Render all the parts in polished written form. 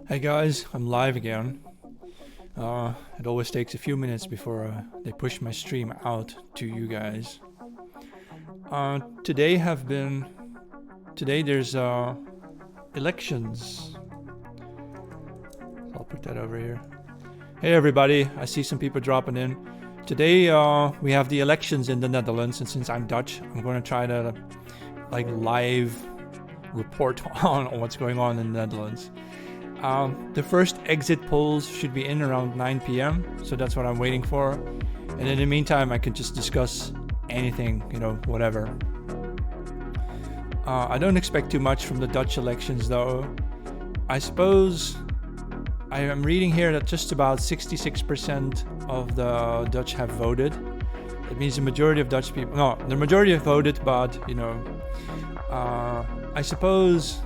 Hey guys, I'm live again. It always takes a few minutes before they push my stream out to you guys. Today there's elections. I'll put that over here. Hey everybody, I see some people dropping in. Today we have the elections in the Netherlands, and since I'm Dutch, I'm going to try to live report on what's going on in the Netherlands. The first exit polls should be in around 9 p.m. So that's what I'm waiting for. And in the meantime, I can just discuss anything, whatever. I don't expect too much from the Dutch elections though. I suppose I am reading here that just about 66% of the Dutch have voted. It means the majority of Dutch people, no, the majority have voted, but I suppose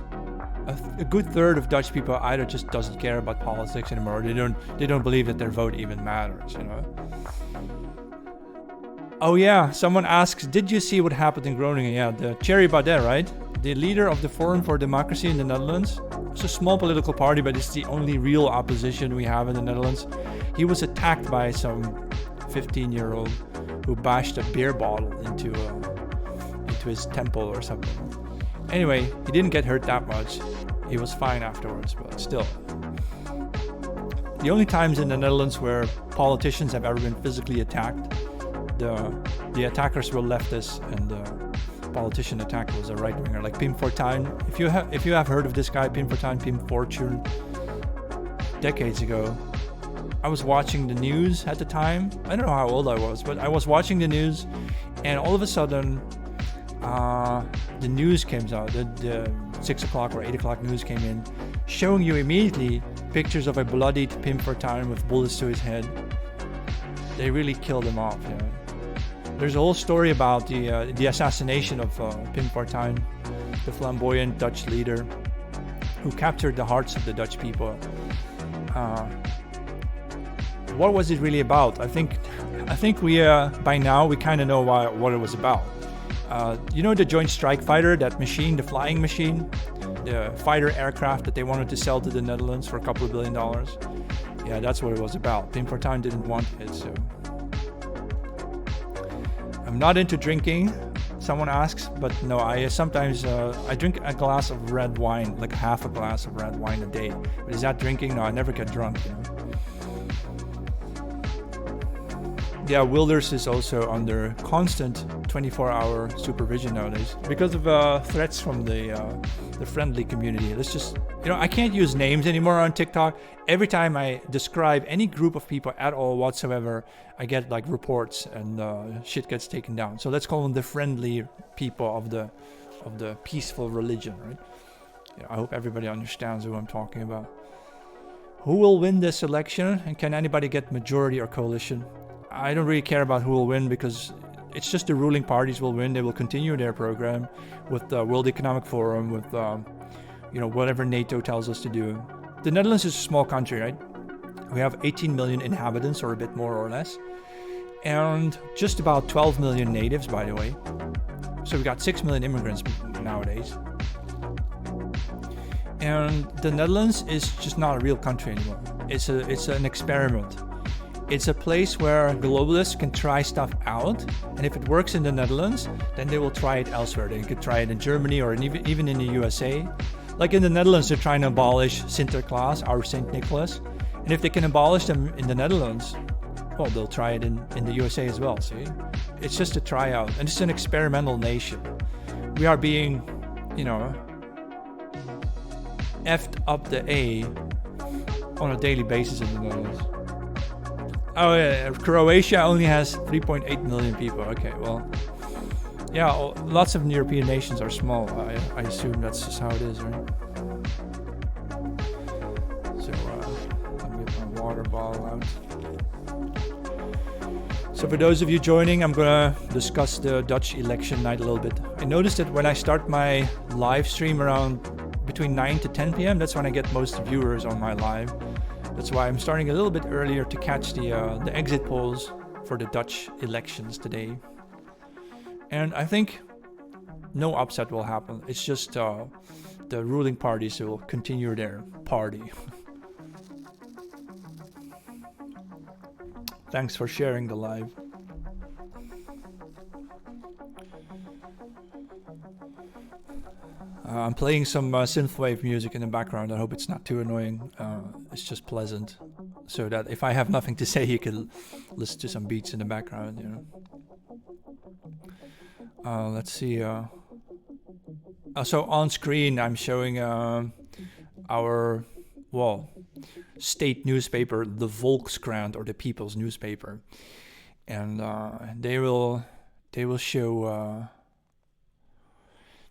a good third of Dutch people either just doesn't care about politics anymore, or they don't believe that their vote even matters, Oh yeah, someone asks, did you see what happened in Groningen? Yeah, the Thierry Baudet, right? The leader of the Forum for Democracy in the Netherlands. It's a small political party, but it's the only real opposition we have in the Netherlands. He was attacked by some 15-year-old who bashed a beer bottle into his temple or something. Anyway, he didn't get hurt that much. He was fine afterwards, but still. The only times in the Netherlands where politicians have ever been physically attacked, the attackers were leftists, and the politician attacker was a right-winger, like Pim Fortuyn. If you have heard of this guy, Pim Fortuyn, decades ago, I was watching the news at the time. I don't know how old I was, but I was watching the news, and all of a sudden, the news came out, the 6 o'clock or 8 o'clock news came in, showing you immediately pictures of a bloodied Pim Fortuyn with bullets to his head. They really killed him off. There's a whole story about the assassination of Pim Fortuyn, the flamboyant Dutch leader who captured the hearts of the Dutch people. What was it really about? I think we by now we kind of know what it was about. The Joint Strike Fighter, that machine, the flying machine, the fighter aircraft that they wanted to sell to the Netherlands for a couple of $1 billion. Yeah, that's what it was about. Pim Fortuyn didn't want it, so. I'm not into drinking, someone asks, but no, I sometimes I drink a glass of red wine, like half a glass of red wine a day. But is that drinking? No, I never get drunk, Yeah, Wilders is also under constant 24-hour supervision nowadays because of threats from the friendly community. Let's just, I can't use names anymore on TikTok. Every time I describe any group of people at all whatsoever, I get reports and shit gets taken down. So let's call them the friendly people of the peaceful religion, right? I hope everybody understands who I'm talking about. Who will win this election, and can anybody get majority or coalition? I don't really care about who will win because it's just the ruling parties will win. They will continue their program with the World Economic Forum, with whatever NATO tells us to do. The Netherlands is a small country, right? We have 18 million inhabitants, or a bit more or less, and just about 12 million natives, by the way. So we got 6 million immigrants nowadays. And the Netherlands is just not a real country anymore. It's an experiment. It's a place where globalists can try stuff out, and if it works in the Netherlands, then they will try it elsewhere. They could try it in Germany or even in the USA. Like in the Netherlands, they're trying to abolish Sinterklaas, our Saint Nicholas. And if they can abolish them in the Netherlands, well, they'll try it in the USA as well, see? It's just a tryout, and it's an experimental nation. We are being, effed up the A on a daily basis in the Netherlands. Oh yeah, Croatia only has 3.8 million people. Okay, well, yeah, lots of European nations are small. I assume that's just how it is, right? So, let me get my water bottle out. So for those of you joining, I'm gonna discuss the Dutch election night a little bit. I noticed that when I start my live stream around between 9 to 10 p.m., that's when I get most viewers on my live. That's why I'm starting a little bit earlier to catch the exit polls for the Dutch elections today. And I think no upset will happen. It's just the ruling parties will continue their party. Thanks for sharing the live. I'm playing some synthwave music in the background. I hope it's not too annoying. It's just pleasant, so that if I have nothing to say, you can listen to some beats in the background. You know. Let's see. So on screen, I'm showing our state newspaper, the Volkskrant, or the People's Newspaper, and they will show.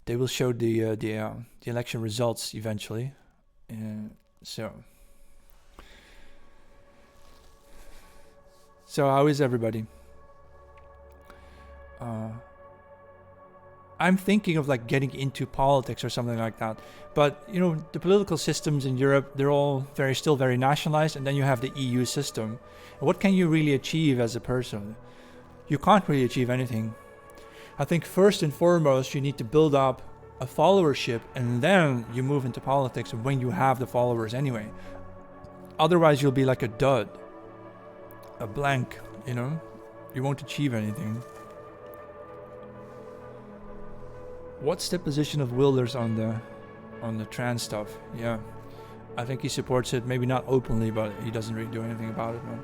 They will show the election results eventually, so how is everybody? I'm thinking of like getting into politics or something like that, but you know, the political systems in Europe, they're all still very nationalized, and then you have the EU system. What can you really achieve as a person? You can't really achieve anything. I think first and foremost, you need to build up a followership, and then you move into politics when you have the followers anyway. Otherwise, you'll be like a dud, a blank, you know? You won't achieve anything. What's the position of Wilders on the trans stuff? Yeah, I think he supports it, maybe not openly, but he doesn't really do anything about it, man.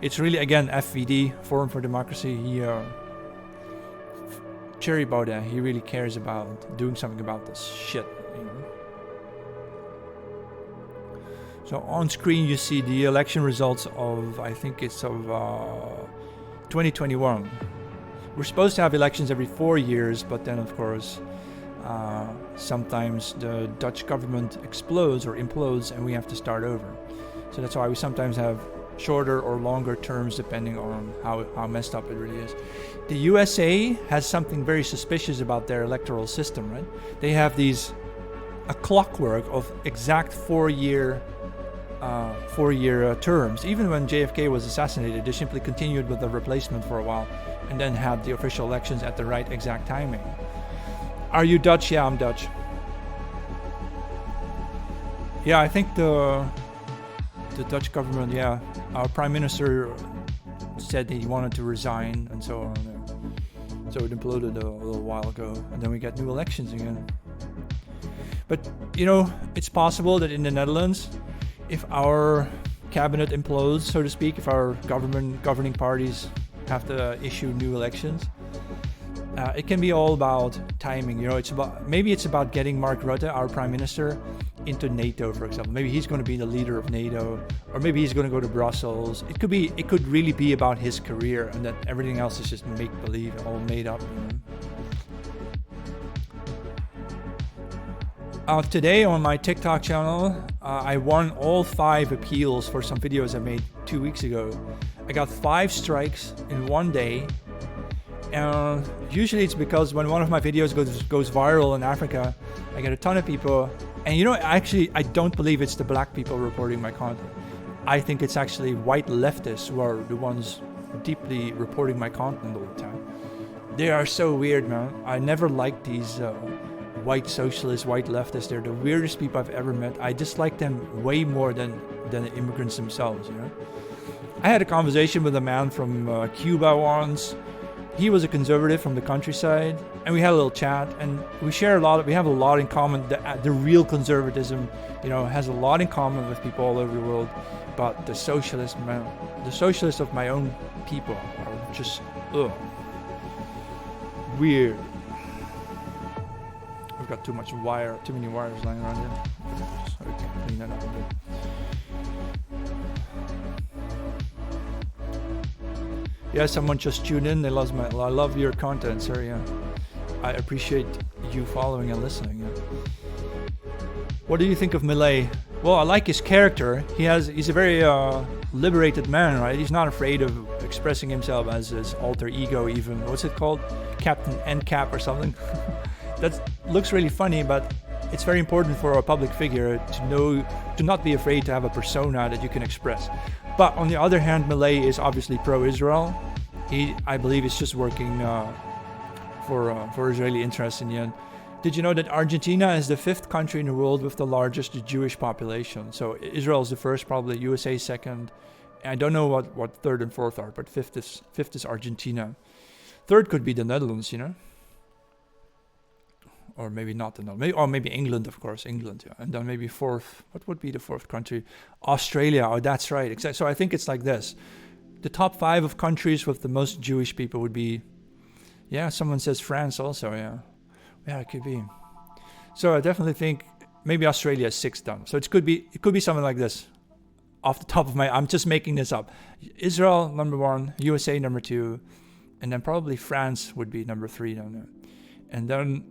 It's really, again, FVD, Forum for Democracy. Thierry Baudet, he really cares about doing something about this shit, you know. So on screen you see the election results of, I think it's of 2021. We're supposed to have elections every 4 years, but then of course sometimes the Dutch government explodes or implodes and we have to start over. So that's why we sometimes have shorter or longer terms depending on how messed up it really is. The USA has something very suspicious about their electoral system, right? They have a clockwork of exact 4-year terms. Even when JFK was assassinated, they simply continued with the replacement for a while and then had the official elections at the right exact timing. Are you Dutch? Yeah, I'm Dutch. Yeah, I think the Dutch government, yeah, our prime minister said he wanted to resign and so on. So it imploded a little while ago, and then we get new elections again. But, you know, it's possible that in the Netherlands, if our cabinet implodes, so to speak, if our governing parties have to issue new elections, it can be all about timing. You know, maybe it's about getting Mark Rutte, our prime minister, into NATO, for example. Maybe he's going to be the leader of NATO, or maybe he's going to go to Brussels. It could really be about his career, and that everything else is just make believe, all made up. You know? Today on my TikTok channel, I won all 5 appeals for some videos I made 2 weeks ago. I got 5 strikes in one day. And usually it's because when one of my videos goes viral in Africa, I get a ton of people. And you know, actually, I don't believe it's the black people reporting my content. I think it's actually white leftists who are the ones deeply reporting my content all the time. They are so weird, man. I never liked these white socialists, white leftists. They're the weirdest people I've ever met. I dislike them way more than the immigrants themselves, you know. I had a conversation with a man from Cuba once. He was a conservative from the countryside, and we had a little chat, and we have a lot in common. The real conservatism, you know, has a lot in common with people all over the world. But the socialists of my own people are just weird. We've got too many wires lying around here. Just clean that up a bit. Yeah, someone just tuned in. I love your content, sir. Yeah, I appreciate you following and listening. Yeah. What do you think of Millet? Well, I like his character. He's a very liberated man, right? He's not afraid of expressing himself as his alter ego. Even what's it called, Captain NCAP or something? That looks really funny, but it's very important for a public figure to not be afraid to have a persona that you can express. But on the other hand, Millet is obviously pro-Israel. I believe he's just working for Israeli interests in the end. Did you know that Argentina is the 5th country in the world with the largest Jewish population? So Israel is the first, probably USA second, I don't know what third and fourth are, but fifth is Argentina. Third could be the Netherlands, you know, or maybe not the Netherlands, maybe England, of course, England, yeah. And then maybe fourth. What would be the fourth country? Australia. Oh, that's right. Exactly. So I think it's like this: the top 5 of countries with the most Jewish people would be, yeah. Someone says France also, yeah, it could be. So I definitely think maybe Australia is 6th down. So it could be something like this. Off the top of I'm just making this up. Israel number 1, USA number 2, and then probably France would be number 3 down there. And then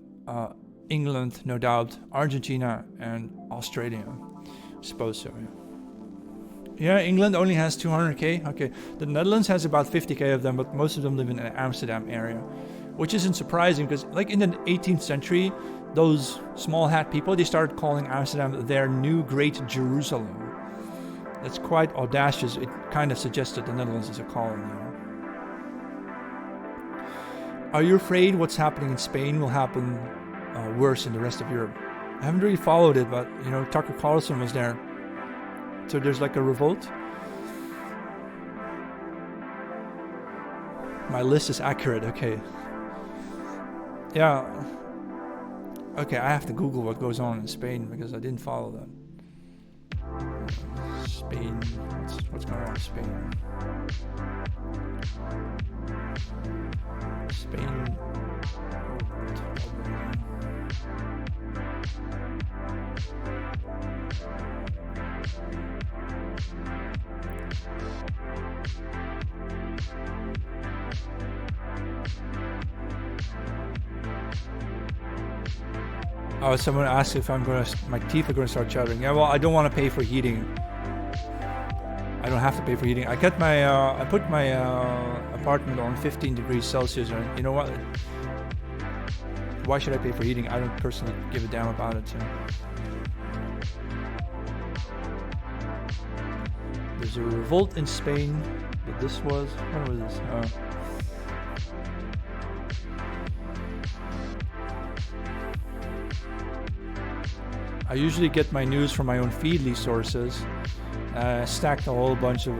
England, no doubt, Argentina, and Australia. I suppose so, yeah. England only has 200k. Okay, the Netherlands has about 50k of them, but most of them live in the Amsterdam area, which isn't surprising because, like, in the 18th century, those small hat people, they started calling Amsterdam their new Great Jerusalem. That's quite audacious. It kind of suggested the Netherlands as a colony. Are you afraid what's happening in Spain will happen worse in the rest of Europe? I haven't really followed it, but, you know, Tucker Carlson was there. So there's like a revolt. My list is accurate, okay. Yeah. Okay, I have to Google what goes on in Spain because I didn't follow that. Spain, what's going on in Spain? Spain. Oh, someone asked if my teeth are gonna start chattering. Yeah, well, I don't want to pay for heating. I don't have to pay for heating. I put my apartment on 15 degrees Celsius, and you know what? Why should I pay for heating? I don't personally give a damn about it. So. There's a revolt in Spain, but this was, what was this? I usually get my news from my own Feedly sources. Stacked a whole bunch of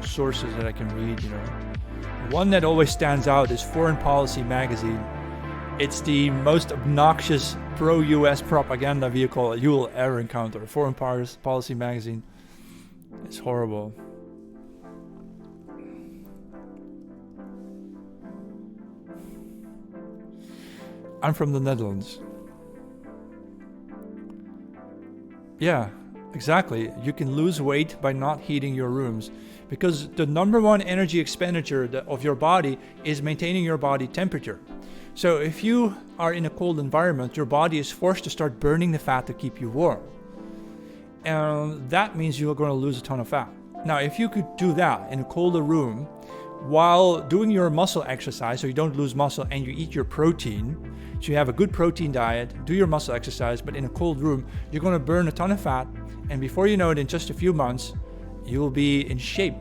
sources that I can read, you know. One that always stands out is Foreign Policy magazine. It's the most obnoxious pro-US propaganda vehicle you will ever encounter. Foreign Policy magazine. It's horrible. I'm from the Netherlands. Yeah, exactly. You can lose weight by not heating your rooms because the number one energy expenditure of your body is maintaining your body temperature. So if you are in a cold environment, your body is forced to start burning the fat to keep you warm. And that means you are going to lose a ton of fat. Now, if you could do that in a colder room while doing your muscle exercise, so you don't lose muscle and you eat your protein, so you have a good protein diet, do your muscle exercise, but in a cold room, you're going to burn a ton of fat. And before you know it, in just a few months, you will be in shape.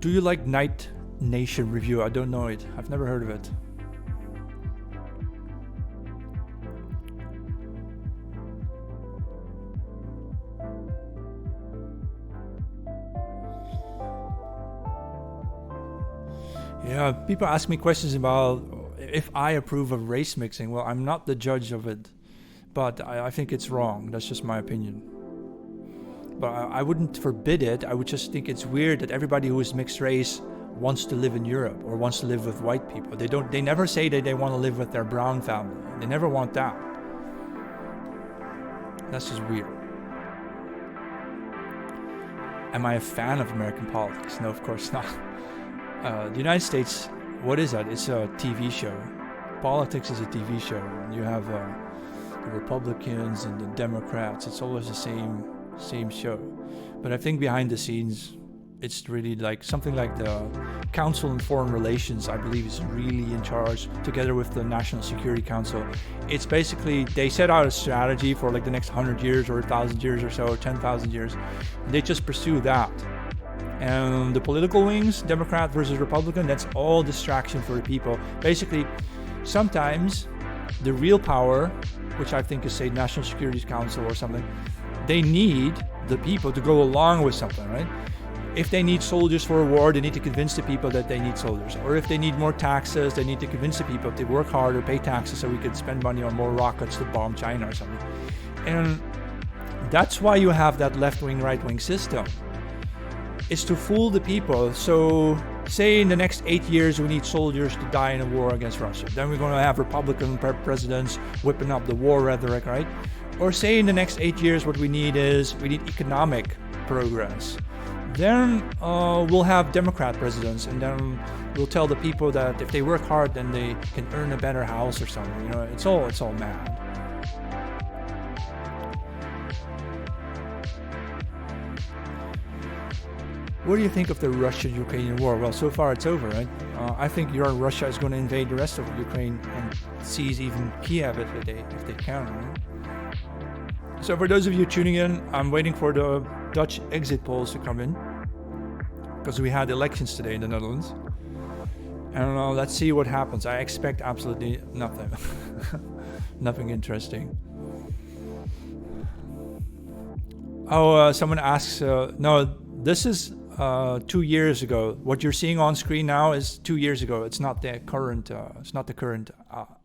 Do you like Night Nation Review? I don't know it. I've never heard of it. Yeah, people ask me questions about if I approve of race mixing. Well, I'm not the judge of it, but I think it's wrong. That's just my opinion. But I wouldn't forbid it. I would just think it's weird that everybody who is mixed race wants to live in Europe or wants to live with white people. They never say that they want to live with their brown family. They never want that. That's just weird. Am I a fan of American politics? No, of course not. The United States, what is that? It's a TV show. Politics is a TV show. You have the Republicans and the Democrats. It's always the same show. But I think behind the scenes, it's really like something like the Council on Foreign Relations, I believe, is really in charge together with the National Security Council. It's basically, they set out a strategy for like the next 100 years or 1,000 years or so, or 10,000 years. And they just pursue that. And the political wings, Democrat versus Republican, that's all distraction for the people. Basically, sometimes the real power, which I think is, say, National Security Council or something, they need the people to go along with something, right? If they need soldiers for a war, they need to convince the people that they need soldiers. Or if they need more taxes, they need to convince the people to work harder, pay taxes, so we can spend money on more rockets to bomb China or something. And that's why you have that left-wing, right-wing system. It's to fool the people. So say in the next 8 years we need soldiers to die in a war against Russia. Then we're going to have Republican presidents whipping up the war rhetoric, right? Or say in the next 8 years what we need economic progress. Then we'll have Democrat presidents, and then we'll tell the people that if they work hard, then they can earn a better house or something. You know, it's all mad. What do you think of the Russia-Ukrainian war? Well, so far it's over, right? I think Russia is going to invade the rest of Ukraine and seize even Kiev if they can. Right? So for those of you tuning in, I'm waiting for the Dutch exit polls to come in, because we had elections today in the Netherlands. And let's see what happens. I expect absolutely nothing. Nothing interesting. Someone asks, no, this is 2 years ago. What you're seeing on screen now is 2 years ago. It's not the current. It's not the current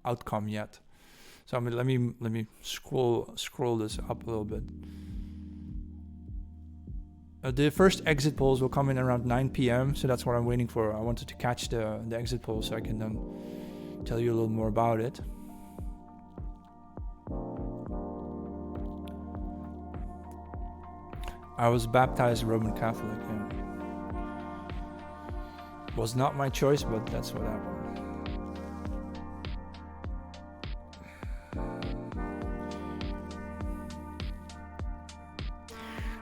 outcome yet. So let me scroll this up a little bit. The first exit polls will come in around 9 p.m. So that's what I'm waiting for. I wanted to catch the exit polls so I can then tell you a little more about it. I was baptized Roman Catholic. Yeah. Was not my choice, but that's what happened.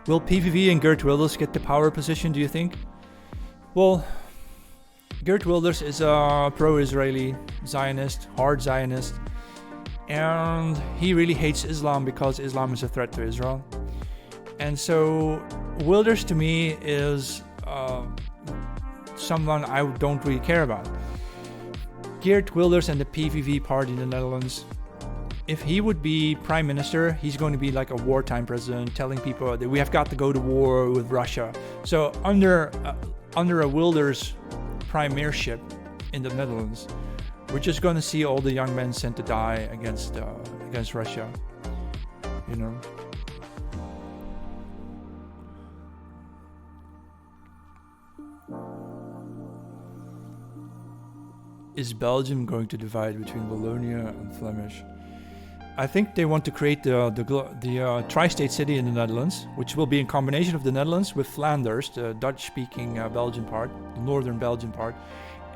Will PVV and Geert Wilders get the power position, do you think? Well, Geert Wilders is a pro-Israeli Zionist, hard Zionist, and he really hates Islam because Islam is a threat to Israel. And so Wilders to me is someone I don't really care about. Geert Wilders and the PVV party in the Netherlands, if he would be prime minister, he's going to be like a wartime president, telling people that we have got to go to war with Russia. So under a Wilders premiership in the Netherlands, we're just going to see all the young men sent to die against Russia. You know. Is Belgium going to divide between Wallonia and Flemish? I think they want to create the tri-state city in the Netherlands, which will be in combination of the Netherlands with Flanders, the Dutch-speaking Belgian part, the northern Belgian part,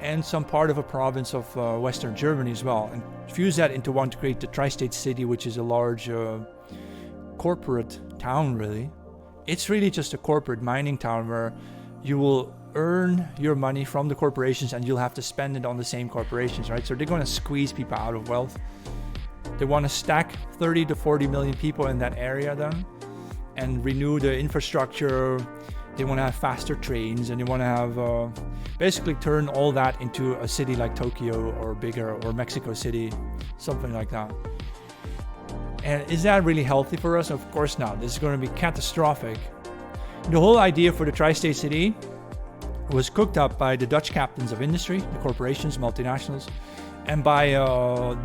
and some part of a province of Western Germany as well, and fuse that into one to create the tri-state city, which is a large corporate town, really. It's really just a corporate mining town where you will earn your money from the corporations and you'll have to spend it on the same corporations, right? So they're going to squeeze people out of wealth. They want to stack 30 to 40 million people in that area then and renew the infrastructure. They want to have faster trains and they want to have basically turn all that into a city like Tokyo or bigger, or Mexico City, something like that. And is that really healthy for us? Of course not. This is going to be catastrophic. The whole idea for the tri-state city was cooked up by the Dutch captains of industry, the corporations, multinationals, and by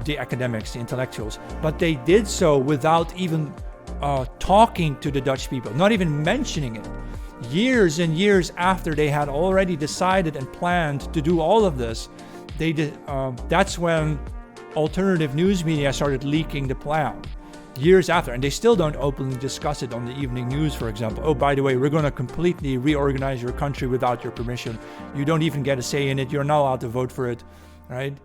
the academics, the intellectuals. But they did so without even talking to the Dutch people, not even mentioning it. Years and years after they had already decided and planned to do all of this, they did. That's when alternative news media started leaking the plan. Years after, and they still don't openly discuss it on the evening news, for example. Oh, by the way, we're going to completely reorganize your country without your permission. You don't even get a say in it. You're not allowed to vote for it, right?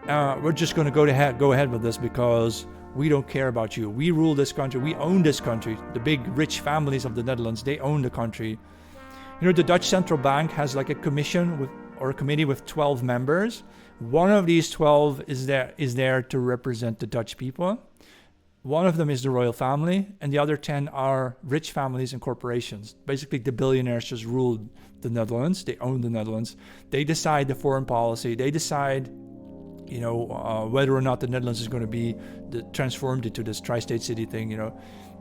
We're just going to go ahead with this because we don't care about you. We rule this country. We own this country. The big rich families of the Netherlands, they own the country. You know, the Dutch central bank has like a commission or a committee with 12 members. One of these 12 is there to represent the Dutch people. One of them is the royal family, and the other 10 are rich families and corporations. Basically, the billionaires just rule the Netherlands. They own the Netherlands. They decide the foreign policy. They decide whether or not the Netherlands is going to be transformed into this tri-state city thing.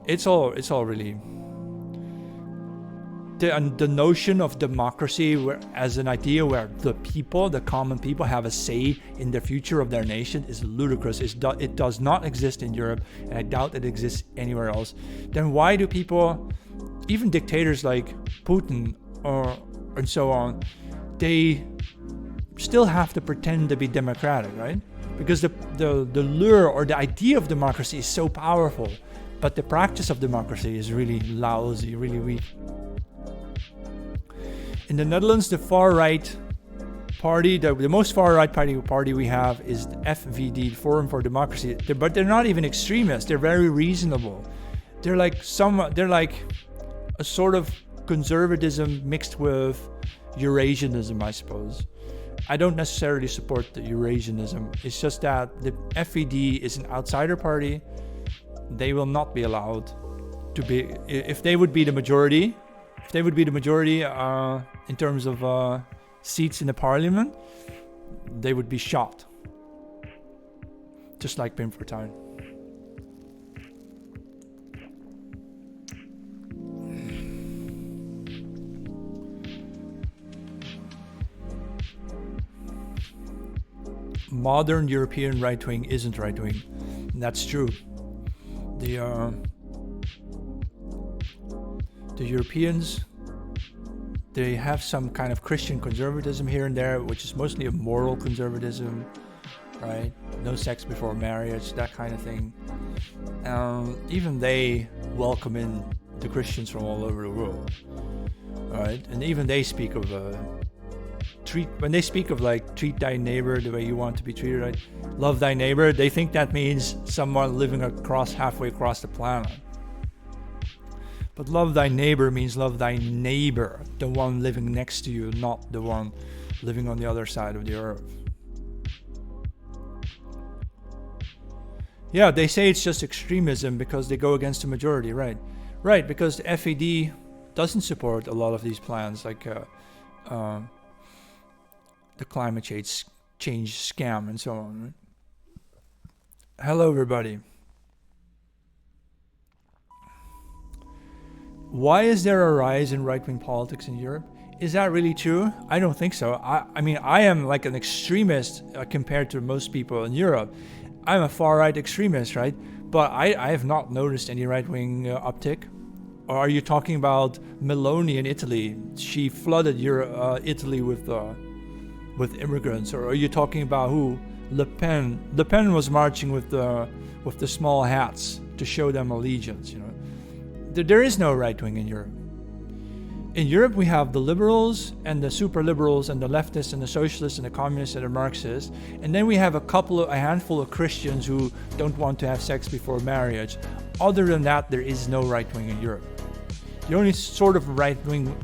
It's all really the notion of democracy as an idea where the common people, have a say in the future of their nation is ludicrous. It does not exist in Europe, and I doubt it exists anywhere else. Then why do people, even dictators like Putin and so on, they still have to pretend to be democratic, right? Because the lure or the idea of democracy is so powerful, but the practice of democracy is really lousy, really weak. In the Netherlands, the far-right party, the most far-right party we have is the FVD, Forum for Democracy. But they're not even extremists. They're very reasonable. They're like a sort of conservatism mixed with Eurasianism, I suppose. I don't necessarily support the Eurasianism. It's just that the FVD is an outsider party. They will not be allowed to be. If they would be the majority, in terms of seats in the parliament, they would be shot. Just like Pim Fortuyn. Modern European right-wing isn't right-wing. That's true. The Europeans, they have some kind of Christian conservatism here and there, which is mostly a moral conservatism, right? No sex before marriage, that kind of thing. Even they welcome in the Christians from all over the world, right? And even they speak of treat thy neighbor the way you want to be treated, right? Love thy neighbor. They think that means someone living halfway across the planet. But love thy neighbor means love thy neighbor, the one living next to you, not the one living on the other side of the earth. Yeah, they say it's just extremism because they go against the majority, right? Right, because the FAD doesn't support a lot of these plans, like the climate change scam and so on. Right? Hello, everybody. Why is there a rise in right-wing politics in Europe? Is that really true? I don't think so. I mean, I am like an extremist compared to most people in Europe. I'm a far-right extremist, right? But I have not noticed any right-wing uptick. Or are you talking about Meloni in Italy? She flooded Italy with immigrants. Or are you talking about who? Le Pen. Le Pen was marching with the small hats to show them allegiance, you know. There is no right wing in Europe. In Europe, we have the liberals and the super liberals and the leftists and the socialists and the communists and the Marxists. And then we have a handful of Christians who don't want to have sex before marriage. Other than that, there is no right wing in Europe. The only sort of right wing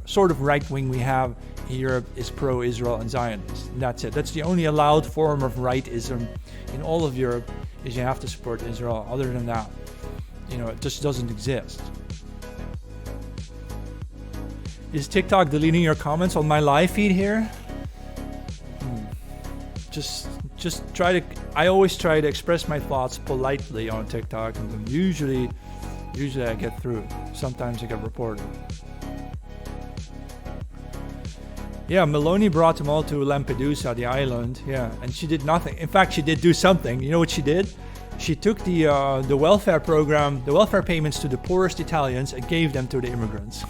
we have in Europe is pro-Israel and Zionist. And that's it. That's the only allowed form of rightism in all of Europe, is you have to support Israel. Other than that, you know, it just doesn't exist. Is TikTok deleting your comments on my live feed here? Just try to. I always try to express my thoughts politely on TikTok, and then usually I get through. Sometimes I get reported. Yeah, Meloni brought them all to Lampedusa, the island. Yeah, and she did nothing. In fact, she did do something. You know what she did? She took the welfare program, the welfare payments to the poorest Italians, and gave them to the immigrants.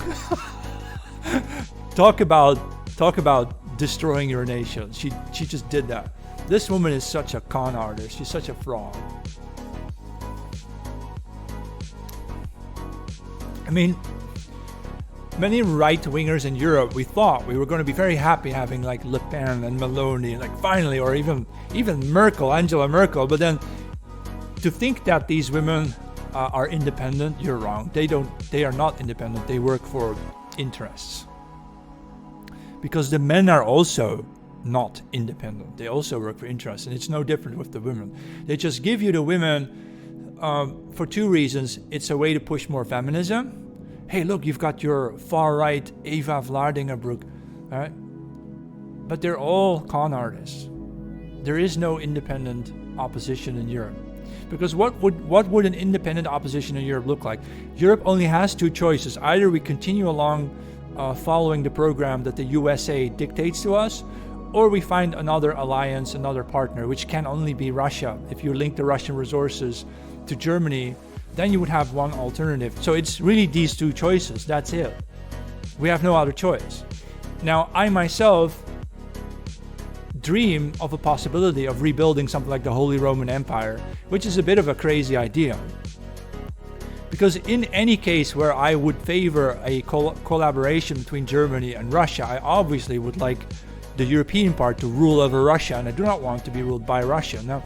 Talk about destroying your nation. She just did that. This woman is such a con artist. She's such a fraud. I mean, many right-wingers in Europe, we thought we were going to be very happy having like Le Pen and Meloni, like finally, or even Merkel, Angela Merkel. But then to think that these women are independent, you're wrong. They are not independent. They work for interests. Because the men are also not independent. They also work for interests, and it's no different with the women. They just give you the women for two reasons. It's a way to push more feminism. Hey, look, you've got your far-right Eva Vlaardingerbroek, right? But they're all con artists. there is no independent opposition in Europe. Because what would an independent opposition in Europe look like? Europe only has two choices. Either we continue along following the program that the USA dictates to us, or we find another alliance, another partner, which can only be Russia. If you link the Russian resources to Germany, then you would have one alternative. So it's really these two choices, that's it. We have no other choice. Now, I myself dream of a possibility of rebuilding something like the Holy Roman Empire, which is a bit of a crazy idea. Because in any case where I would favor a collaboration between Germany and Russia, I obviously would like the European part to rule over Russia, and I do not want to be ruled by Russia. Now,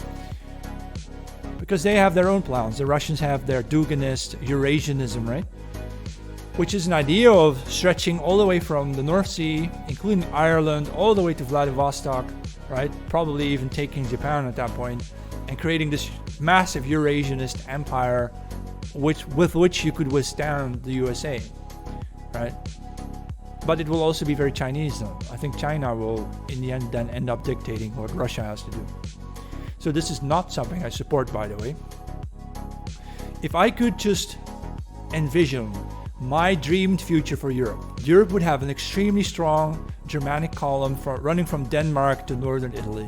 because they have their own plans. The Russians have their Duginist Eurasianism, right? Which is an idea of stretching all the way from the North Sea, including Ireland, all the way to Vladivostok, right? Probably even taking Japan at that point, and creating this massive Eurasianist empire with which you could withstand the USA, right? But it will also be very Chinese though. I think China will in the end then end up dictating what Russia has to do. So this is not something I support, by the way. If I could just envision my dreamed future for Europe, Europe would have an extremely strong Germanic column running from Denmark to northern Italy.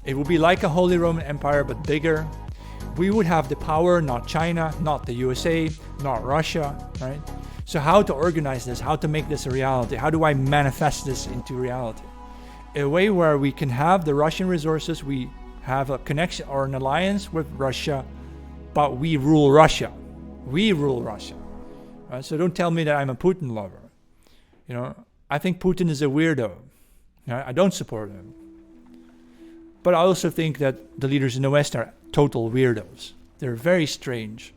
It would be like a Holy Roman Empire, but bigger. We would have the power, not China, not the USA, not Russia, right? So how to organize this, how to make this a reality? How do I manifest this into reality? A way where we can have the Russian resources, we have a connection or an alliance with Russia, but we rule Russia. We rule Russia. Right? So don't tell me that I'm a Putin lover. You know, I think Putin is a weirdo. I don't support him. But I also think that the leaders in the West are total weirdos. They're very strange.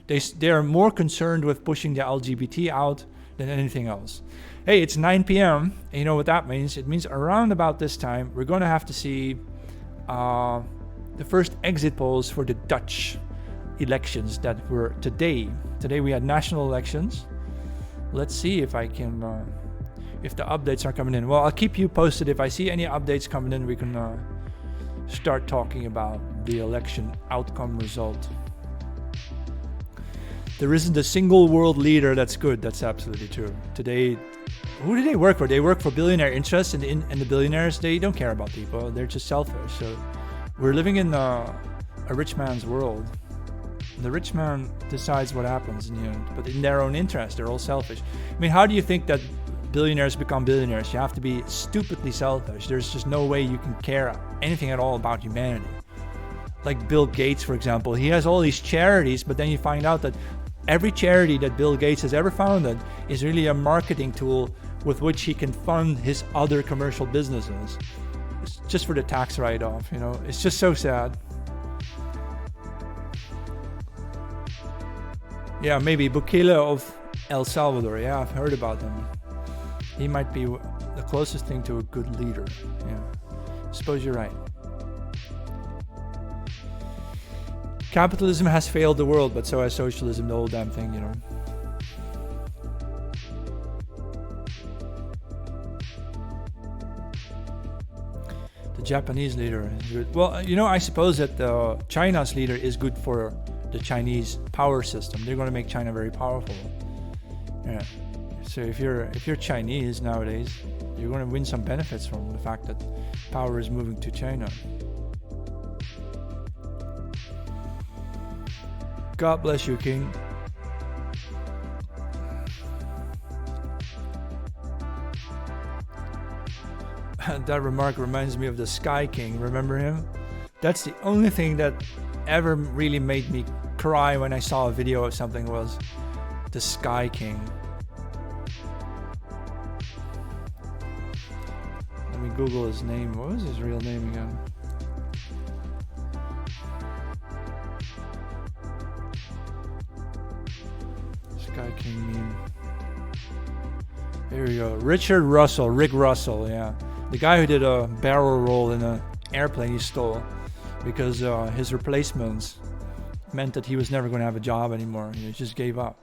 They are more concerned with pushing the LGBT out than anything else. Hey, it's 9 p.m. And you know what that means? It means around about this time, we're going to have to see the first exit polls for the Dutch elections that were today. Today we had national elections. Let's see if I can, if the updates are coming in. Well, I'll keep you posted. If I see any updates coming in, we can start talking about the election outcome result. There isn't a single world leader that's good. That's absolutely true. Today, who do they work for? They work for billionaire interests, and the billionaires, they don't care about people. They're just selfish. So we're living in a rich man's world. The rich man decides what happens in the end, but in their own interest, they're all selfish. I mean, how do you think that billionaires become billionaires? You have to be stupidly selfish. There's just no way you can care anything at all about humanity. Like Bill Gates, for example, he has all these charities, but then you find out that every charity that Bill Gates has ever founded is really a marketing tool with which he can fund his other commercial businesses. It's just for the tax write-off, you know. It's just so sad. Yeah, maybe Bukele of El Salvador. Yeah, I've heard about him. He might be the closest thing to a good leader. Yeah, I suppose you're right. Capitalism has failed the world, but so has socialism, the whole damn thing, you know. The Japanese leader is good. Well, you know, I suppose that China's leader is good for the Chinese power system. They're going to make China very powerful. Yeah. So if you're Chinese nowadays, you're going to win some benefits from the fact that power is moving to China. God bless you, King. That remark reminds me of the Sky King. Remember him? That's the only thing that ever really made me cry when I saw a video of something was the Sky King. Let me Google his name. What was his real name again? Sky King meme. Here we go. Rick Russell, yeah. The guy who did a barrel roll in an airplane he stole because his replacements meant that he was never going to have a job anymore. He just gave up.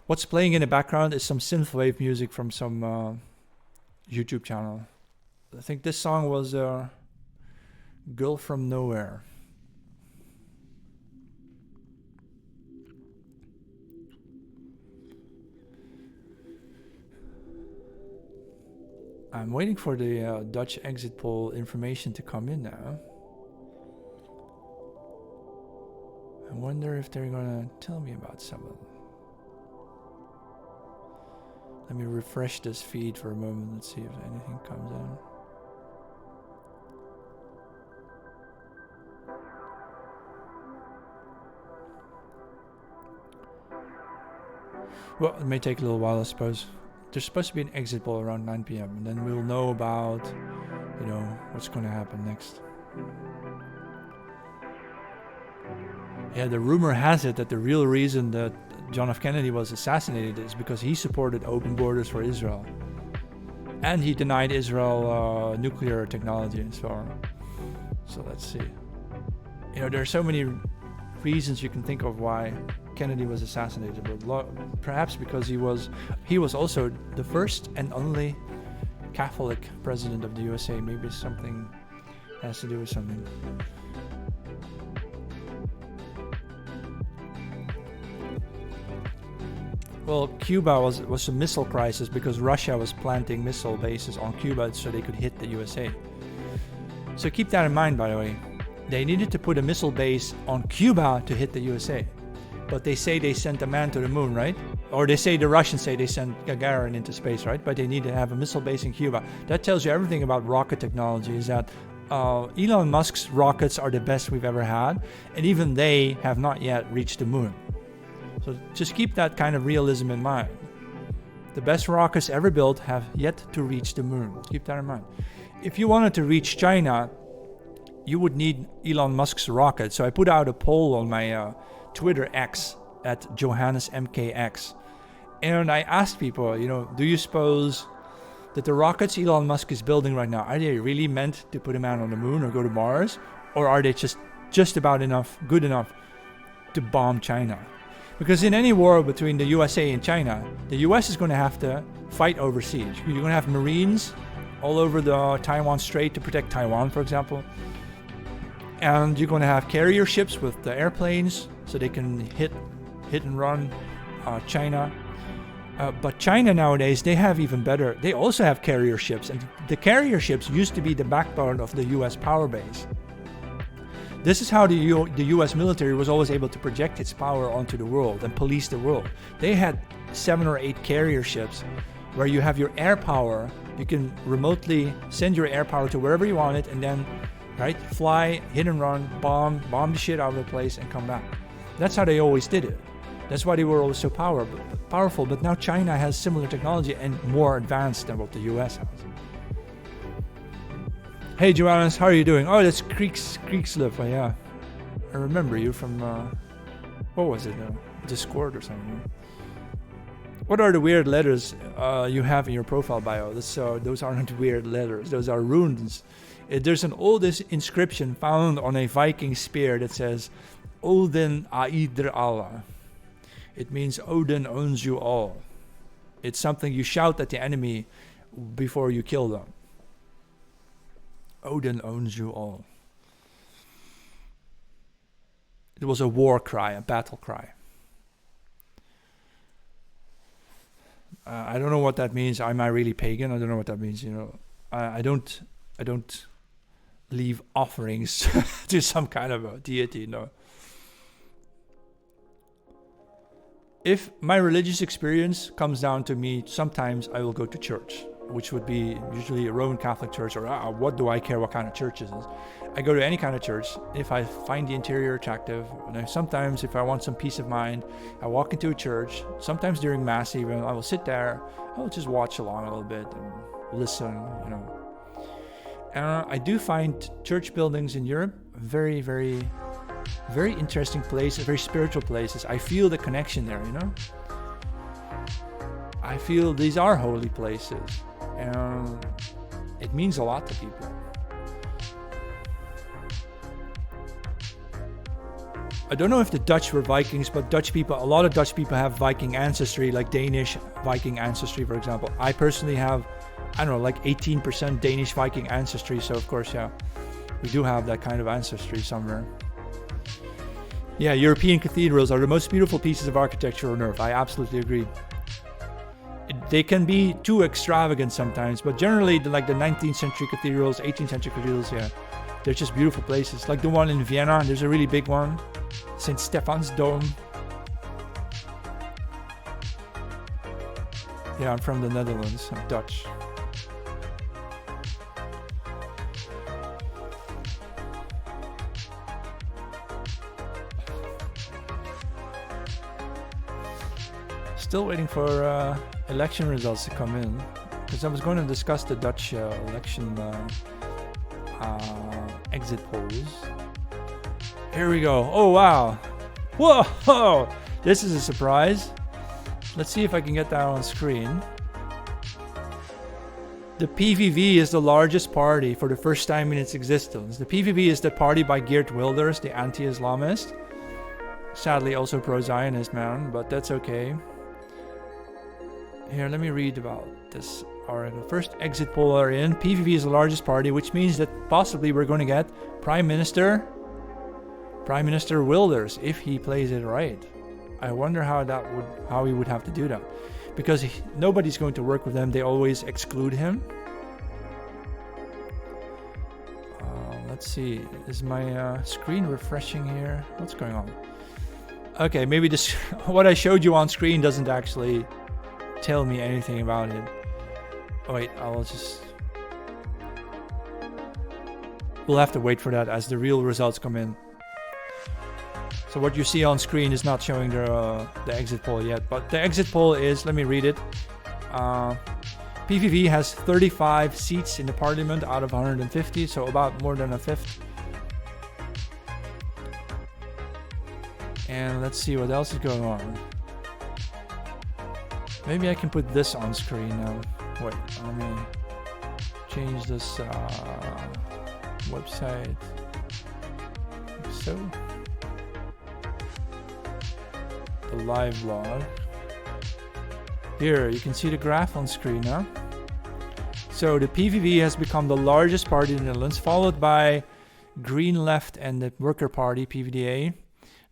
What's playing in the background is some synthwave music from some YouTube channel. I think this song was Girl from nowhere. I'm waiting for the Dutch exit poll information to come in now. I wonder if they're gonna tell me about someone. Let me refresh this feed for a moment. Let's see if anything comes in. Well, it may take a little while, I suppose. There's supposed to be an exit poll around 9 p.m. and then we'll know about, what's going to happen next. Yeah, the rumor has it that the real reason that John F. Kennedy was assassinated is because he supported open borders for Israel. And he denied Israel nuclear technology and so on. So let's see. There are so many reasons you can think of why Kennedy was assassinated, but perhaps because he was also the first and only Catholic president of the USA. Maybe something has to do with something. Well, Cuba was a missile crisis because Russia was planting missile bases on Cuba so they could hit the USA. So keep that in mind, by the way. They needed to put a missile base on Cuba to hit the USA. But they say they sent a man to the moon, right? Or the Russians say they sent Gagarin into space, right? But they need to have a missile base in Cuba. That tells you everything about rocket technology, is that Elon Musk's rockets are the best we've ever had. And even they have not yet reached the moon. So just keep that kind of realism in mind. The best rockets ever built have yet to reach the moon. Keep that in mind. If you wanted to reach China, you would need Elon Musk's rocket. So I put out a poll on my Twitter X at JohannesMKX. And I asked people, do you suppose that the rockets Elon Musk is building right now, are they really meant to put a man on the moon or go to Mars? Or are they just about good enough to bomb China? Because in any war between the USA and China, the US is going to have to fight over siege. You're going to have Marines all over the Taiwan Strait to protect Taiwan, for example. And you're going to have carrier ships with the airplanes so they can hit and run China. But China nowadays, they have even better. They also have carrier ships. And the carrier ships used to be the backbone of the US power base. This is how the US military was always able to project its power onto the world and police the world. They had 7 or 8 carrier ships where you have your air power. You can remotely send your air power to wherever you want it and then fly, hit and run, bomb the shit out of the place and come back. That's how they always did it. That's why they were always so powerful. But now China has similar technology and more advanced than what the US has. Hey Johannes, how are you doing? Oh, that's Kriegslip. Oh, yeah. I remember you from, what was it? Discord or something. What are the weird letters you have in your profile bio? Those aren't weird letters. Those are runes. There's an old inscription found on a Viking spear that says, Odin aider alla. It means Odin owns you all. It's something you shout at the enemy before you kill them. Odin owns you all. It was a war cry, a battle cry. I don't know what that means. Am I really pagan? I don't know what that means. I don't leave offerings to some kind of a deity. No. If my religious experience comes down to me, sometimes I will go to church, which would be usually a Roman Catholic church, or what do I care what kind of church it is. I go to any kind of church if I find the interior attractive. And sometimes if I want some peace of mind, I walk into a church. Sometimes during Mass even, I will sit there. I will just watch along a little bit and listen, I do find church buildings in Europe very, very, very interesting places, very spiritual places. I feel the connection there, I feel these are holy places. And it means a lot to people. I don't know if the Dutch were Vikings, but a lot of Dutch people have Viking ancestry, like Danish Viking ancestry, for example. I personally have, like 18% Danish Viking ancestry, so of course, yeah. we do have that kind of ancestry somewhere. Yeah, European cathedrals are the most beautiful pieces of architecture on earth. I absolutely agree. They can be too extravagant sometimes, but generally, like the 19th century cathedrals, 18th century cathedrals, yeah, they're just beautiful places. Like the one in Vienna, there's a really big one, St. Stephan's Dome. Yeah, I'm from the Netherlands. I'm Dutch. Still waiting for election results to come in, because I was going to discuss the Dutch election exit polls. Here we go. Oh wow! Whoa! This is a surprise. Let's see if I can get that on screen. The PVV is the largest party for the first time in its existence. The PVV is the party by Geert Wilders, the anti-Islamist. Sadly also pro-Zionist man, but that's okay. Here, let me read about this article. First exit poll are in. PVV is the largest party, which means that possibly we're going to get Prime Minister Wilders if he plays it right. I wonder how he would have to do that, because nobody's going to work with them. They always exclude him. Let's see. Is my screen refreshing here? What's going on? Okay, maybe this what I showed you on screen doesn't actually tell me anything about it. Oh, wait, we'll have to wait for that as the real results come in. So what you see on screen is not showing the exit poll yet, but the exit poll is, let me read it. PVV has 35 seats in the parliament out of 150, so about more than a fifth. And let's see what else is going on. Maybe I can put this on screen now. Wait, let me change this website. Like so. The live log. Here, you can see the graph on screen now. So the PVV has become the largest party in the Netherlands, followed by Green Left and the Worker Party, PvdA.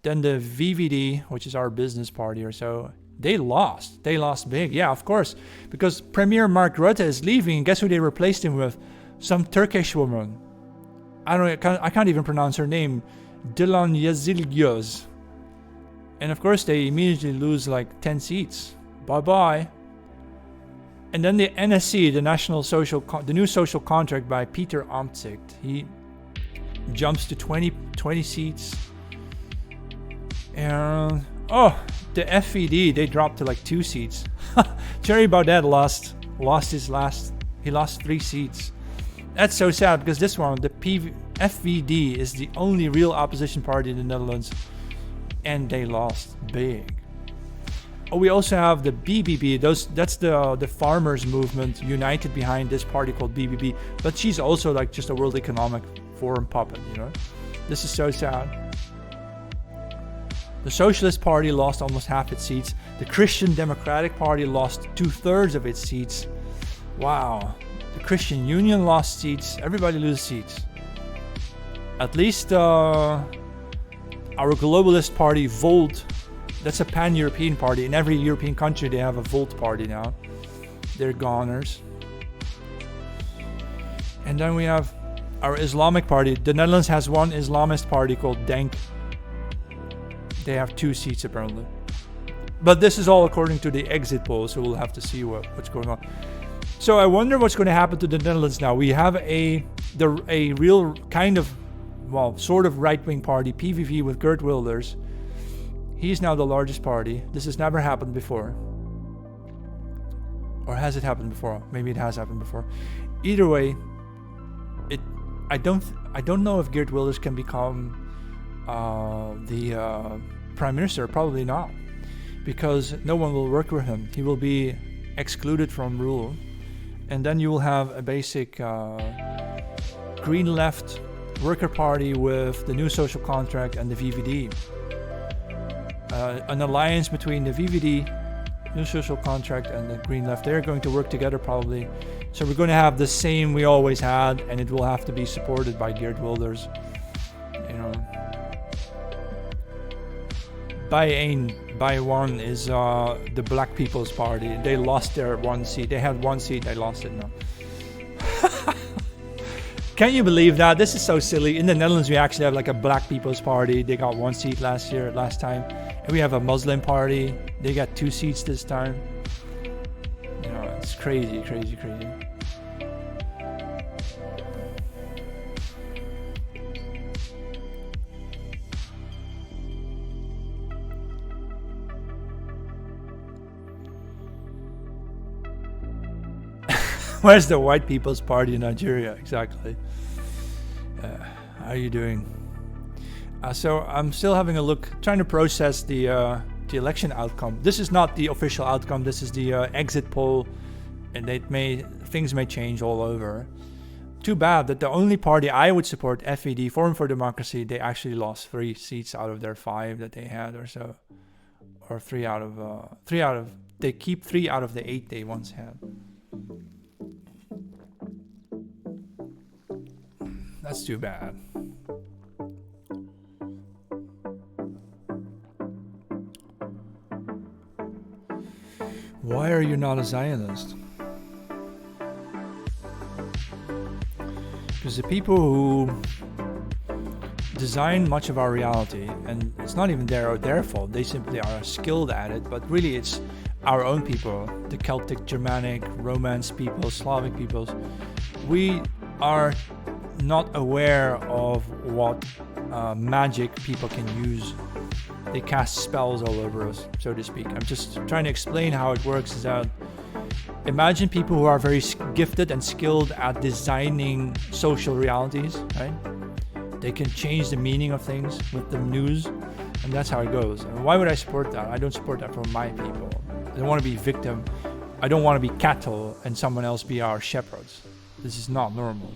Then the VVD, which is our business party or so. They lost. They lost big. Yeah, of course. Because Premier Mark Rutte is leaving. And guess who they replaced him with? Some Turkish woman. I can't even pronounce her name. Dilan Yazilgöz. And of course, they immediately lose like 10 seats. Bye-bye. And then the NSC, the new social contract by Peter Omtzigt. He jumps to 20 seats. And... oh, the FVD, they dropped to like 2 seats. Thierry Baudet he lost 3 seats. That's so sad, because this one, the FVD, is the only real opposition party in the Netherlands, and they lost big. Oh, we also have the BBB. That's the farmers movement united behind this party called BBB. But she's also like just a World Economic Forum puppet, you know. This is so sad. The Socialist Party lost almost half its seats. The Christian Democratic Party lost 2/3 of its seats. Wow. The Christian Union lost seats. Everybody loses seats. At least our globalist party, Volt, that's a pan-European party. In every European country they have a Volt party now. They're goners. And then we have our Islamic party. The Netherlands has one Islamist party called DENK. They have 2 seats apparently. But this is all according to the exit poll, so we'll have to see what's going on. So I wonder what's going to happen to the Netherlands now. We have a real kind of, well, sort of right-wing party, PVV, with Geert Wilders. He's now the largest party. This has never happened before. Or has it happened before? Maybe it has happened before. Either way, I don't know if Geert Wilders can become the Prime Minister. Probably not, because no one will work with him. He will be excluded from rule, and then you will have a basic Green Left Worker Party with the new social contract and the VVD. An alliance between the VVD, new social contract, and the Green Left. They're going to work together probably. So we're going to have the same we always had, and it will have to be supported by Geert Wilders. You know, by one is the Black People's Party. They lost their one seat. They had one seat. They lost it now. Can you believe that? This is so silly. In the Netherlands, we actually have like a Black People's Party. They got one seat last time. And we have a Muslim party. They got 2 seats this time. You know, it's crazy, crazy, crazy. Where's the White People's Party in Nigeria? Exactly. How are you doing? So I'm still having a look, trying to process the election outcome. This is not the official outcome. This is the exit poll, and things may change all over. Too bad that the only party I would support, FVD, Forum for Democracy, they actually lost 3 seats out of their 5 that they had, or so, or 3 out of. They keep 3 out of the 8 they once had. That's too bad. Why are you not a Zionist? Because the people who design much of our reality, and it's not even their fault, they simply are skilled at it, but really it's our own people, the Celtic, Germanic, Romance people, Slavic peoples. We are not aware of what magic people can use. They cast spells all over us, so to speak. I'm just trying to explain how it works. Is that imagine people who are very gifted and skilled at designing social realities, right? They can change the meaning of things with the news, and that's how it goes. And why would I support that? I don't support that for my people. I don't want to be victim. I don't want to be cattle and someone else be our shepherds. This is not normal.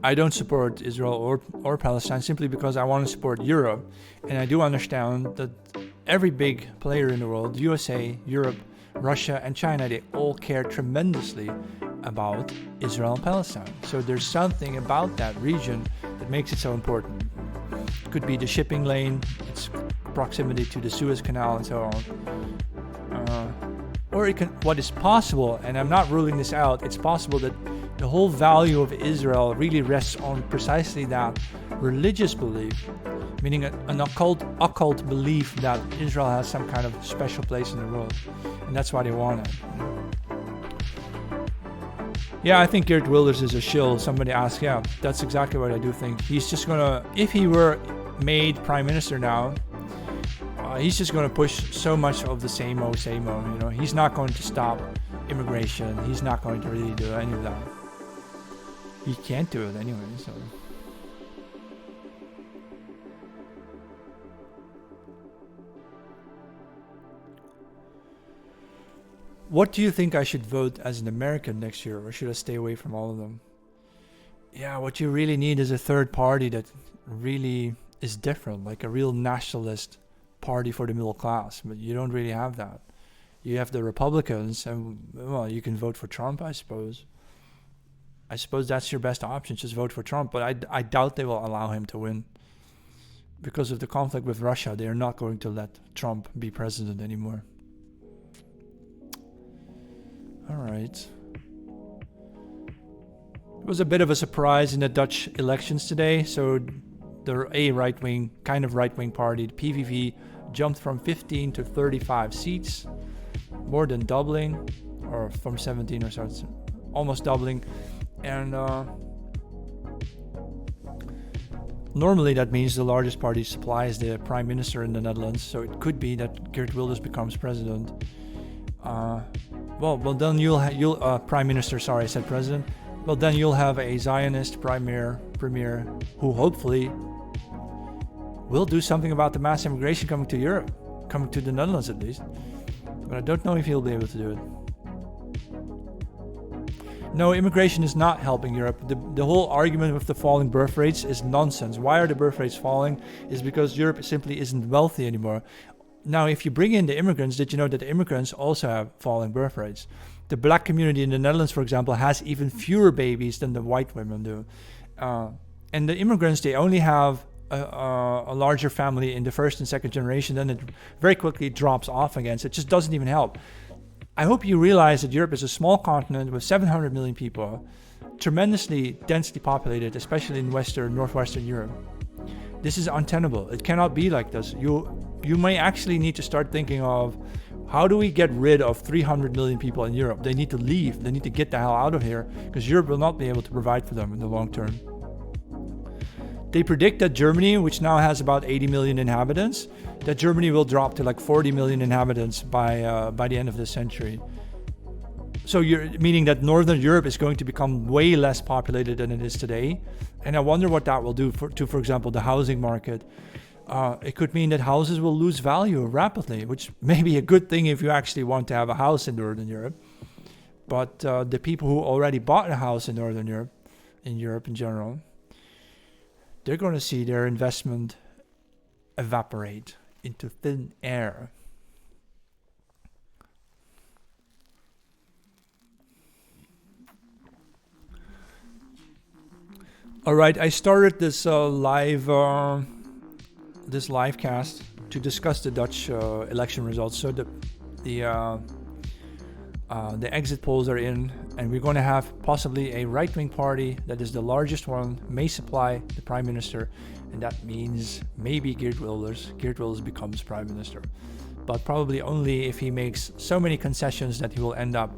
I don't support Israel or Palestine simply because I want to support Europe. And I do understand that every big player in the world, USA, Europe, Russia, and China, they all care tremendously about Israel and Palestine. So there's something about that region that makes it so important. It could be the shipping lane, its proximity to the Suez Canal, and so on. Or it can, what is possible, and I'm not ruling this out, it's possible that the whole value of Israel really rests on precisely that religious belief, meaning an occult belief that Israel has some kind of special place in the world, and that's why they want it. Yeah, I think Geert Wilders is a shill. Somebody asked, yeah, that's exactly what I do think. He's just gonna, if he were made prime minister now, he's just gonna push so much of the same old, you know. He's not going to stop immigration. He's not going to really do any of that. He can't do it anyway, so. What do you think I should vote as an American next year, or should I stay away from all of them? Yeah, what you really need is a third party that really is different, like a real nationalist party for the middle class, but you don't really have that. You have the Republicans, and well, you can vote for Trump, I suppose. I suppose that's your best option, just vote for Trump, but I doubt they will allow him to win. Because of the conflict with Russia, they are not going to let Trump be president anymore. All right. It was a bit of a surprise in the Dutch elections today. So the right-wing party, the PVV, jumped from 15 to 35 seats, more than doubling, or from 17 or so, it's almost doubling. And normally that means the largest party supplies the prime minister in the Netherlands. So it could be that Geert Wilders becomes president. Well, then you'll prime minister. Sorry, I said president. Well, then you'll have a Zionist premier who hopefully will do something about the mass immigration coming to Europe, coming to the Netherlands at least. But I don't know if he'll be able to do it. No, immigration is not helping Europe. The whole argument with the falling birth rates is nonsense. Why are the birth rates falling? Is because Europe simply isn't wealthy anymore. Now, if you bring in the immigrants, did you know that the immigrants also have falling birth rates? The black community in the Netherlands, for example, has even fewer babies than the white women do. And the immigrants, they only have a larger family in the first and second generation, then it very quickly drops off again. So it just doesn't even help. I hope you realize that Europe is a small continent with 700 million people, tremendously densely populated, especially in northwestern Europe. This is untenable. It cannot be like this. You may actually need to start thinking of, how do we get rid of 300 million people in Europe? They need to leave. They need to get the hell out of here, because Europe will not be able to provide for them in the long term. They predict that Germany, which now has about 80 million inhabitants, that Germany will drop to like 40 million inhabitants by the end of this century. So meaning that Northern Europe is going to become way less populated than it is today. And I wonder what that will do for example, the housing market. It could mean that houses will lose value rapidly, which may be a good thing if you actually want to have a house in Northern Europe. But the people who already bought a house in Northern Europe, in general, they're going to see their investment evaporate into thin air. All right, I started this live cast to discuss the Dutch election results. So the exit polls are in, and we're going to have possibly a right-wing party that is the largest one, may supply the prime minister, and that means maybe Geert Wilders. Geert Wilders becomes prime minister, but probably only if he makes so many concessions that he will end up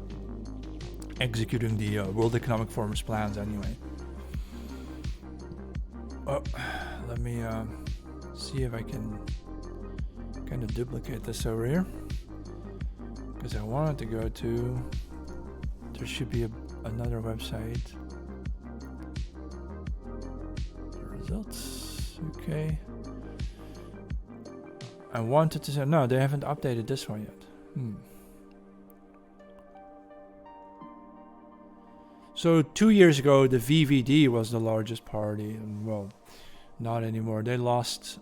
executing the World Economic Forum's plans anyway. Oh, let me see if I can kind of duplicate this over here, because I wanted to go to, there should be another website. The results, okay. I wanted to say, no, they haven't updated this one yet. So 2 years ago, the VVD was the largest party, and well, not anymore. They lost,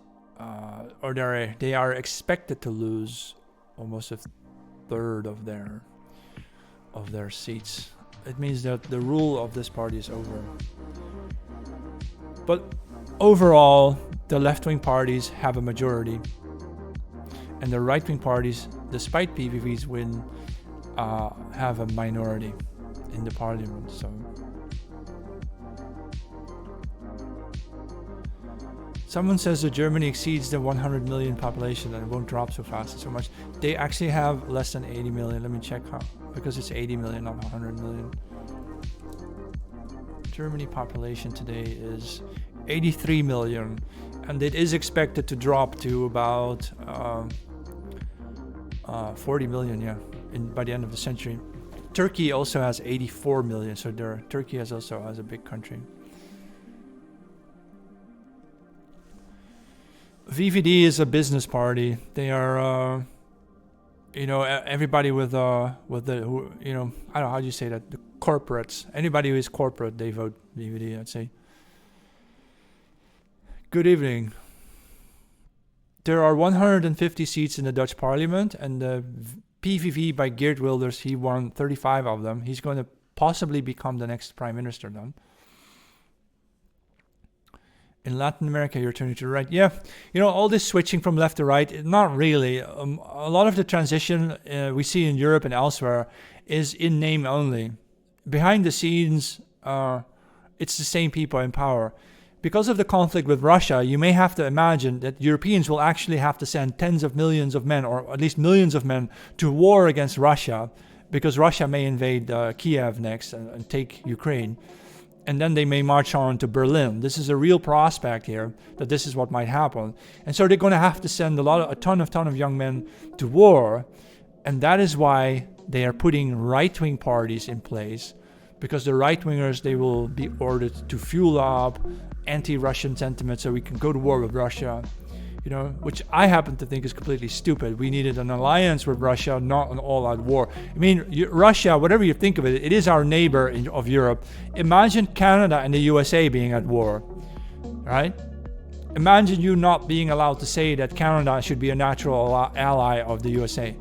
or they are expected to lose almost a third of their seats. It means that the rule of this party is over. But overall, the left-wing parties have a majority, and the right-wing parties, despite PVV's win, have a minority in the parliament. So someone says that Germany exceeds the 100 million population and it won't drop so fast and so much. They actually have less than 80 million. Let me check how, because it's 80 million, not 100 million. Germany population today is 83 million, and it is expected to drop to about 40 million, by the end of the century. Turkey also has 84 million, so Turkey also has a big country. VVD is a business party. They are, everybody with the, I don't know, how do you say that? The corporates. Anybody who is corporate, they vote VVD, I'd say. Good evening. There are 150 seats in the Dutch parliament, and the PVV by Geert Wilders, he won 35 of them. He's going to possibly become the next prime minister then. In Latin America, you're turning to the right. Yeah, all this switching from left to right, not really. A lot of the transition we see in Europe and elsewhere is in name only. Behind the scenes, it's the same people in power. Because of the conflict with Russia, you may have to imagine that Europeans will actually have to send tens of millions of men, or at least millions of men, to war against Russia, because Russia may invade Kiev next and take Ukraine. And then they may march on to Berlin. This is a real prospect here, that this is what might happen. And so they're going to have to send a ton of young men to war. And that is why they are putting right-wing parties in place, because the right-wingers, they will be ordered to fuel up anti-Russian sentiment so we can go to war with Russia, which I happen to think is completely stupid. We needed an alliance with Russia, not an all-out war. I mean, Russia, whatever you think of it, it is our neighbor of Europe. Imagine Canada and the USA being at war, right? Imagine you not being allowed to say that Canada should be a natural ally of the USA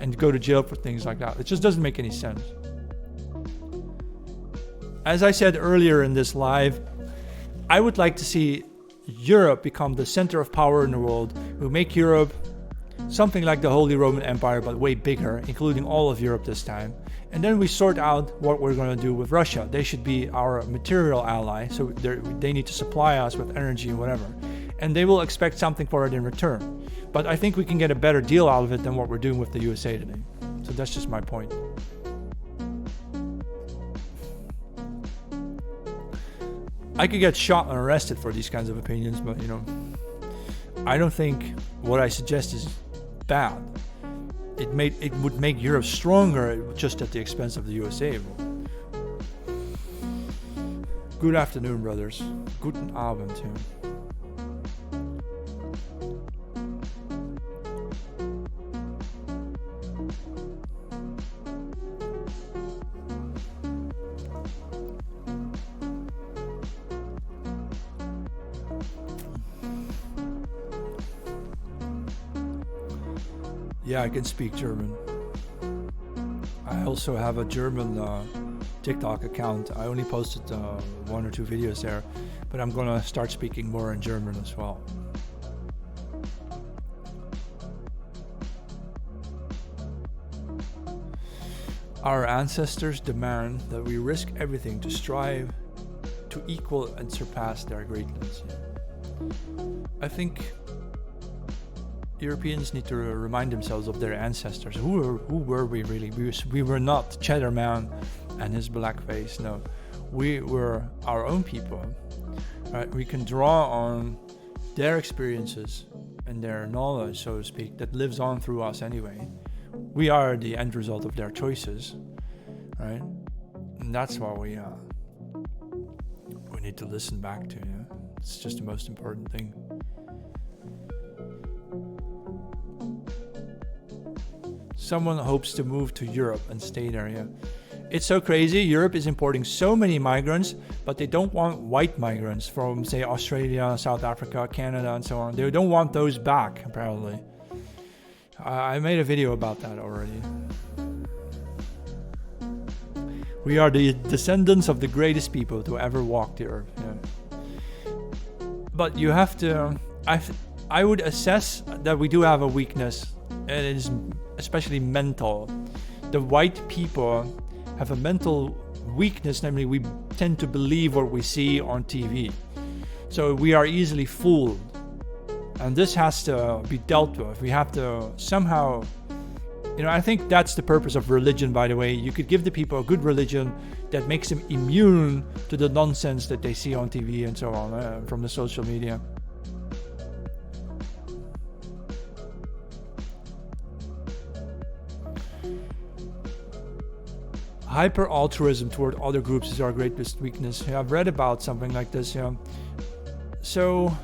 and go to jail for things like that. It just doesn't make any sense. As I said earlier in this live, I would like to see Europe become the center of power in the world, who make Europe something like the Holy Roman Empire, but way bigger, including all of Europe this time. And then we sort out what we're going to do with Russia. They should be our material ally, so they need to supply us with energy and whatever. And they will expect something for it in return. But I think we can get a better deal out of it than what we're doing with the USA today. So that's just my point. I could get shot and arrested for these kinds of opinions, but I don't think what I suggest is bad. It would make Europe stronger just at the expense of the USA. Good afternoon, brothers. Guten Abend. Yeah, I can speak German. I also have a German TikTok account. I only posted 1 or 2 videos there, but I'm gonna start speaking more in German as well. Our ancestors demand that we risk everything to strive to equal and surpass their greatness. I think Europeans need to remind themselves of their ancestors. Who were we really? We were not Cheddar Man and his blackface. No, we were our own people. Right? We can draw on their experiences and their knowledge, so to speak, that lives on through us anyway. We are the end result of their choices, right? And that's why we need to listen back to. It's just the most important thing. Someone hopes to move to Europe and stay there. Yeah. It's so crazy. Europe is importing so many migrants, but they don't want white migrants from, say, Australia, South Africa, Canada, and so on. They don't want those back, apparently. I made a video about that already. We are the descendants of the greatest people to ever walk the earth. Yeah. But you have to... I would assess that we do have a weakness. It is especially mental. The white people have a mental weakness, namely we tend to believe what we see on TV. So we are easily fooled. And this has to be dealt with. We have to somehow... I think that's the purpose of religion, by the way. You could give the people a good religion that makes them immune to the nonsense that they see on TV and so on, from the social media. Hyper-altruism toward other groups is our greatest weakness. I've read about something like this. So,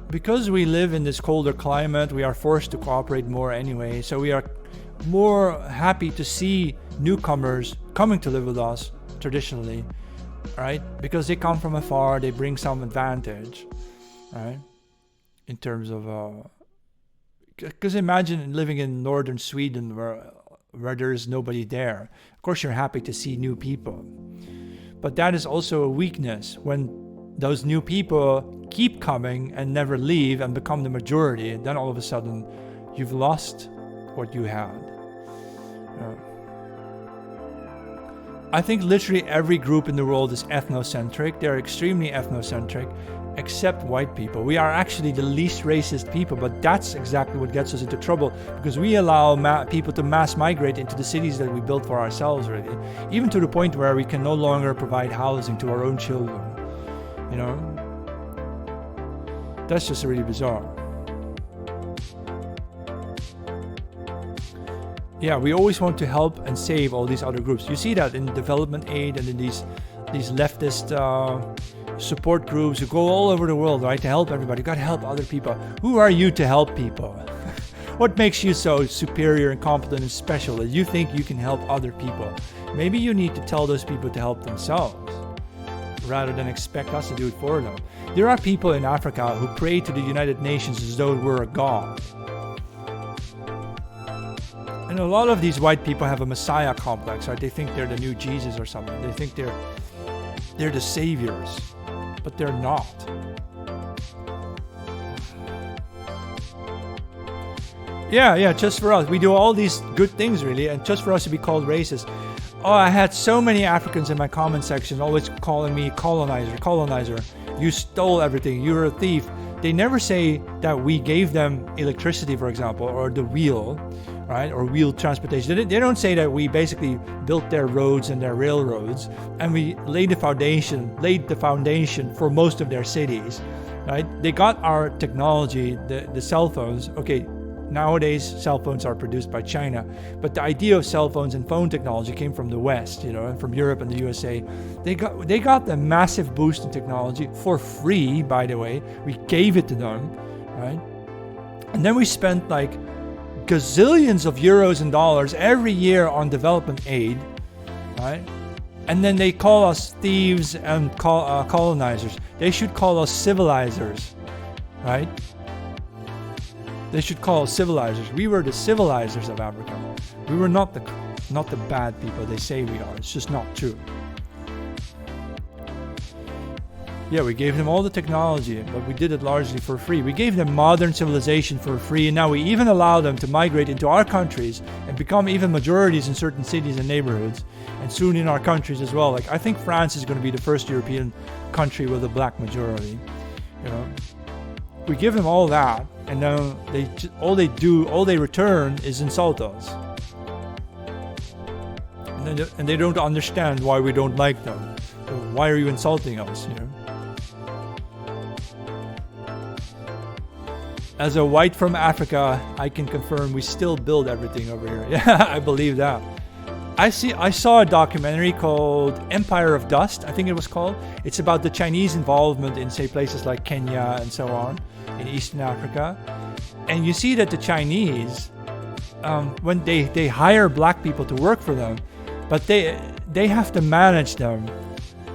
because we live in this colder climate, we are forced to cooperate more anyway. So we are more happy to see newcomers coming to live with us traditionally, right? Because they come from afar, they bring some advantage, right? In terms of... Because imagine living in northern Sweden where there is nobody there. Of course, you're happy to see new people. But that is also a weakness when those new people keep coming and never leave and become the majority. And then all of a sudden, you've lost what you had. I think literally every group in the world is ethnocentric. They're extremely ethnocentric, except white people. We are actually the least racist people, but that's exactly what gets us into trouble, because we allow people to mass migrate into the cities that we built for ourselves, really. Even to the point where we can no longer provide housing to our own children. That's just really bizarre. Yeah, we always want to help and save all these other groups. You see that in development aid and in these leftist support groups who go all over the world, right, to help everybody. You gotta help other people. Who are you to help people? What makes you so superior and competent and special that you think you can help other people? Maybe you need to tell those people to help themselves. rather than expect us to do it for them. There are people in Africa who pray to the United Nations as though we're a god. And a lot of these white people have a messiah complex, right? They think they're the new Jesus or something. They think they're the saviors, but they're not. Yeah, just for us. We do all these good things, really, and just for us to be called racist. Oh, I had so many Africans in my comment section always calling me colonizer. You stole everything. You're a thief. They never say that we gave them electricity, for example, or the wheel, right? Or wheel transportation. They don't say that we basically built their roads and their railroads, and we laid the foundation for most of their cities, right? They got our technology, the cell phones. Okay, nowadays cell phones are produced by China, but the idea of cell phones and phone technology came from the West, and from Europe and the USA. They got the massive boost in technology for free, by the way. We gave it to them, right? And then we spent like gazillions of euros and dollars every year on development aid, right? And then they call us thieves and colonizers. They should call us civilizers, right? They should call us civilizers. We were the civilizers of Africa. We were not the bad people they say we are. It's just not true. Yeah, we gave them all the technology, but we did it largely for free. We gave them modern civilization for free, and now we even allow them to migrate into our countries and become even majorities in certain cities and neighborhoods, and soon in our countries as well. Like, I think France is going to be the first European country with a black majority. We give them all that, and now all they return is insult us, and they don't understand why we don't like them. So why are you insulting us? As a white from Africa, I can confirm we still build everything over here. Yeah, I believe that. I saw a documentary called Empire of Dust, I think it was called. It's about the Chinese involvement in, say, places like Kenya and so on, in Eastern Africa. And you see that the Chinese, when they hire black people to work for them, but they have to manage them,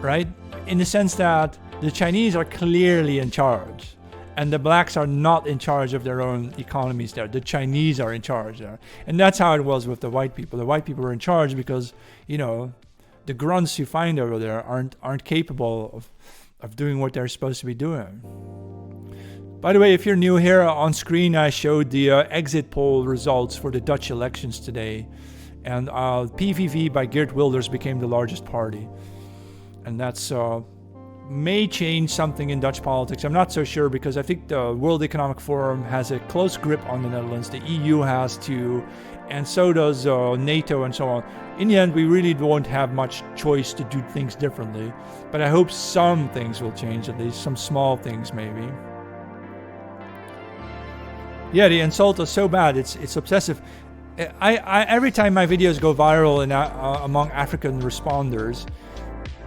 right? In the sense that the Chinese are clearly in charge, and the blacks are not in charge of their own economies there. The Chinese are in charge there. And that's how it was with the white people. The white people were in charge because, the grunts you find over there aren't capable of doing what they're supposed to be doing. By the way, if you're new here, on screen I showed the exit poll results for the Dutch elections today. And PVV by Geert Wilders became the largest party. And that's may change something in Dutch politics. I'm not so sure, because I think the World Economic Forum has a close grip on the Netherlands. The EU has too, and so does NATO and so on. In the end, we really won't have much choice to do things differently. But I hope some things will change, at least some small things maybe. Yeah, the insult is so bad. It's obsessive. I every time my videos go viral among African responders,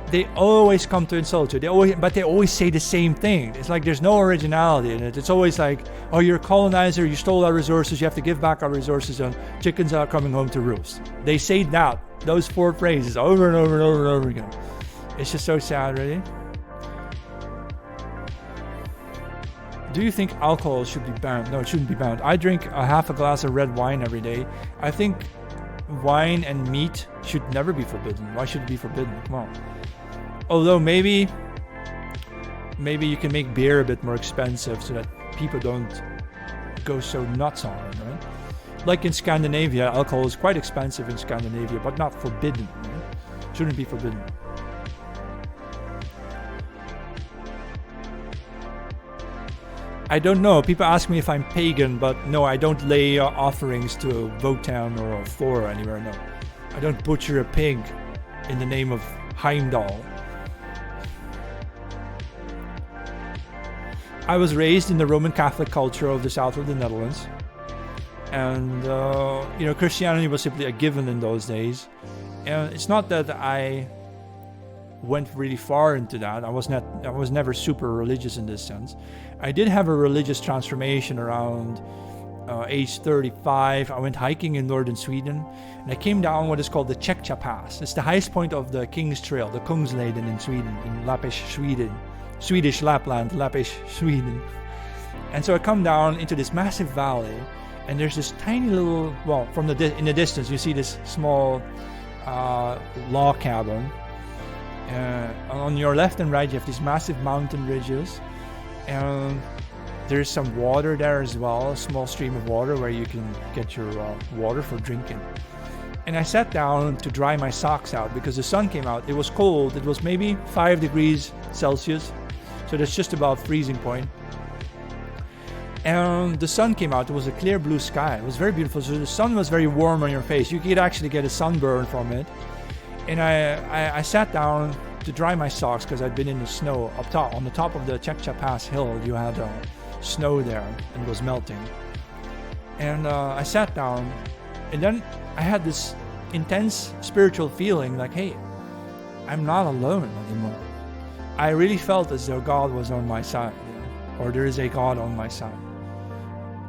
they always come to insult you. They always say the same thing. It's like there's no originality in it. It's always like, oh, you're a colonizer, you stole our resources, you have to give back our resources, and chickens are coming home to roost. They say those 4 phrases over and over and over and over again. It's just so sad, really. Do you think alcohol should be banned? No, it shouldn't be banned. I drink a half a glass of red wine every day. I think wine and meat should never be forbidden. Why should it be forbidden? Come on. Although maybe you can make beer a bit more expensive so that people don't go so nuts on it, right? Like in Scandinavia, alcohol is quite expensive in Scandinavia, but not forbidden, right? Shouldn't be forbidden. I don't know. People ask me if I'm pagan, but no, I don't lay offerings to Votown or Flora anywhere, no. I don't butcher a pig in the name of Heimdall. I was raised in the Roman Catholic culture of the south of the Netherlands. And, Christianity was simply a given in those days. And it's not that I went really far into that. I was never super religious in this sense. I did have a religious transformation around age 35. I went hiking in northern Sweden, and I came down what is called the Czechcha Pass. It's the highest point of the King's Trail, the Kungsleden in Sweden, in Lappish, Sweden. Swedish Lapland, Lappish, Sweden. And so I come down into this massive valley, and there's this tiny little, well, from in the distance, you see this small log cabin. On your left and right, you have these massive mountain ridges, and there's some water there as well, a small stream of water where you can get your water for drinking. And I sat down to dry my socks out because the sun came out. It was cold. It was maybe 5 degrees Celsius, so that's just about freezing point. And the sun came out. It was a clear blue sky. It was very beautiful. So the sun was very warm on your face. You could actually get a sunburn from it. And I sat down to dry my socks because I'd been in the snow up top. On the top of the Czechcha Pass hill, you had snow there and it was melting. And I sat down, and then I had this intense spiritual feeling like, hey, I'm not alone anymore. I really felt as though God was on my side, or there is a God on my side.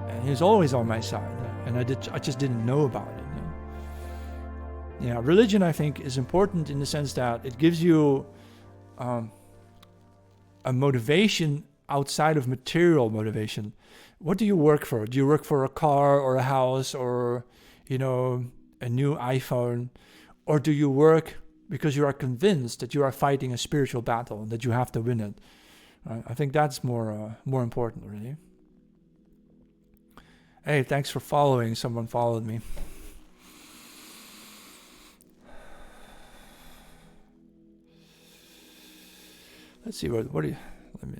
And He's always on my side, and I just didn't know about it. Yeah, religion, I think, is important in the sense that it gives you a motivation outside of material motivation. What do you work for? Do you work for a car or a house or, a new iPhone? Or do you work because you are convinced that you are fighting a spiritual battle and that you have to win it? I think that's more important, really. Hey, thanks for following. Someone followed me. Let's see, what do you... Let me...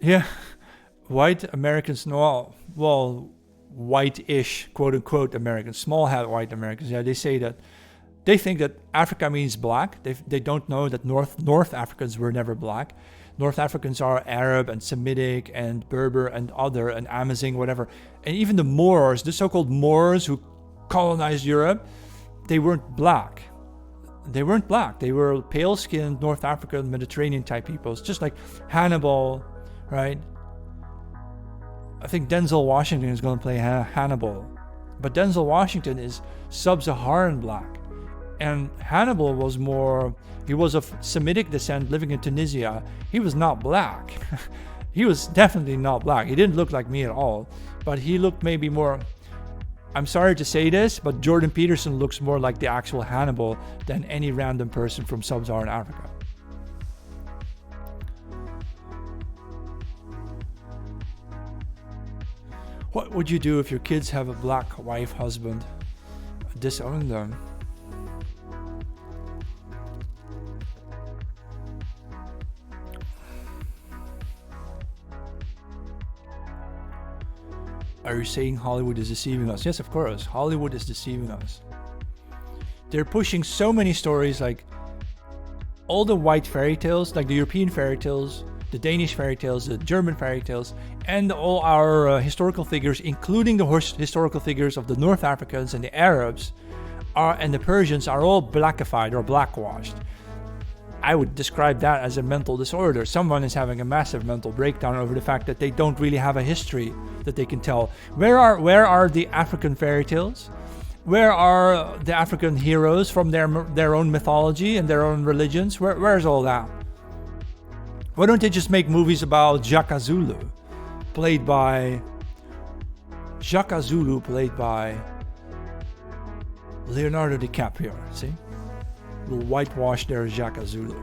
Yeah, white Americans, no, well, white-ish, quote-unquote Americans, small-hat white Americans, yeah, they say that, they think that Africa means black. They don't know that North Africans were never black. North Africans are Arab and Semitic and Berber and other and Amazigh, whatever. And even the Moors, the so-called Moors who colonized Europe, they weren't black. They weren't black. They were pale-skinned North African, Mediterranean-type peoples, just like Hannibal, right? I think Denzel Washington is going to play Hannibal. But Denzel Washington is sub-Saharan black. And Hannibal was he was of Semitic descent living in Tunisia. He was not black. He was definitely not black. He didn't look like me at all. But he looked maybe more... I'm sorry to say this, but Jordan Peterson looks more like the actual Hannibal than any random person from sub-Saharan Africa. What would you do if your kids have a black wife, husband? Disown them. Are you saying Hollywood is deceiving us? Yes, of course. Hollywood is deceiving us. They're pushing so many stories, like all the white fairy tales, like the European fairy tales, the Danish fairy tales, the German fairy tales, and all our historical figures, including the historical figures of the North Africans and the Arabs, and the Persians, are all blackified or blackwashed. I would describe that as a mental disorder. Someone is having a massive mental breakdown over the fact that they don't really have a history that they can tell. Where are the African fairy tales? Where are the African heroes from their own mythology and their own religions? Where's all that? Why don't they just make movies about Shaka Zulu, played by Leonardo DiCaprio? See? Will whitewash their Shaka Zulu.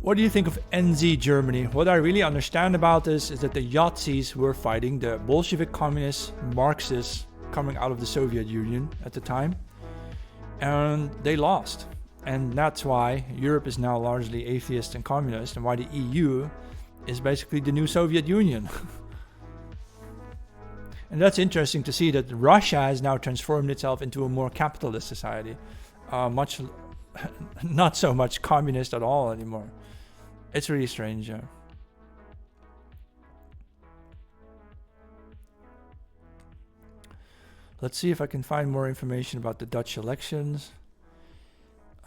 What do you think of NZ Germany? What I really understand about this is that the Yazidis were fighting the Bolshevik communists, Marxists coming out of the Soviet Union at the time, and they lost. And that's why Europe is now largely atheist and communist, and why the EU is basically the new Soviet Union. And that's interesting to see that Russia has now transformed itself into a more capitalist society. Not so much communist at all anymore. It's really strange. Yeah. Let's see if I can find more information about the Dutch elections.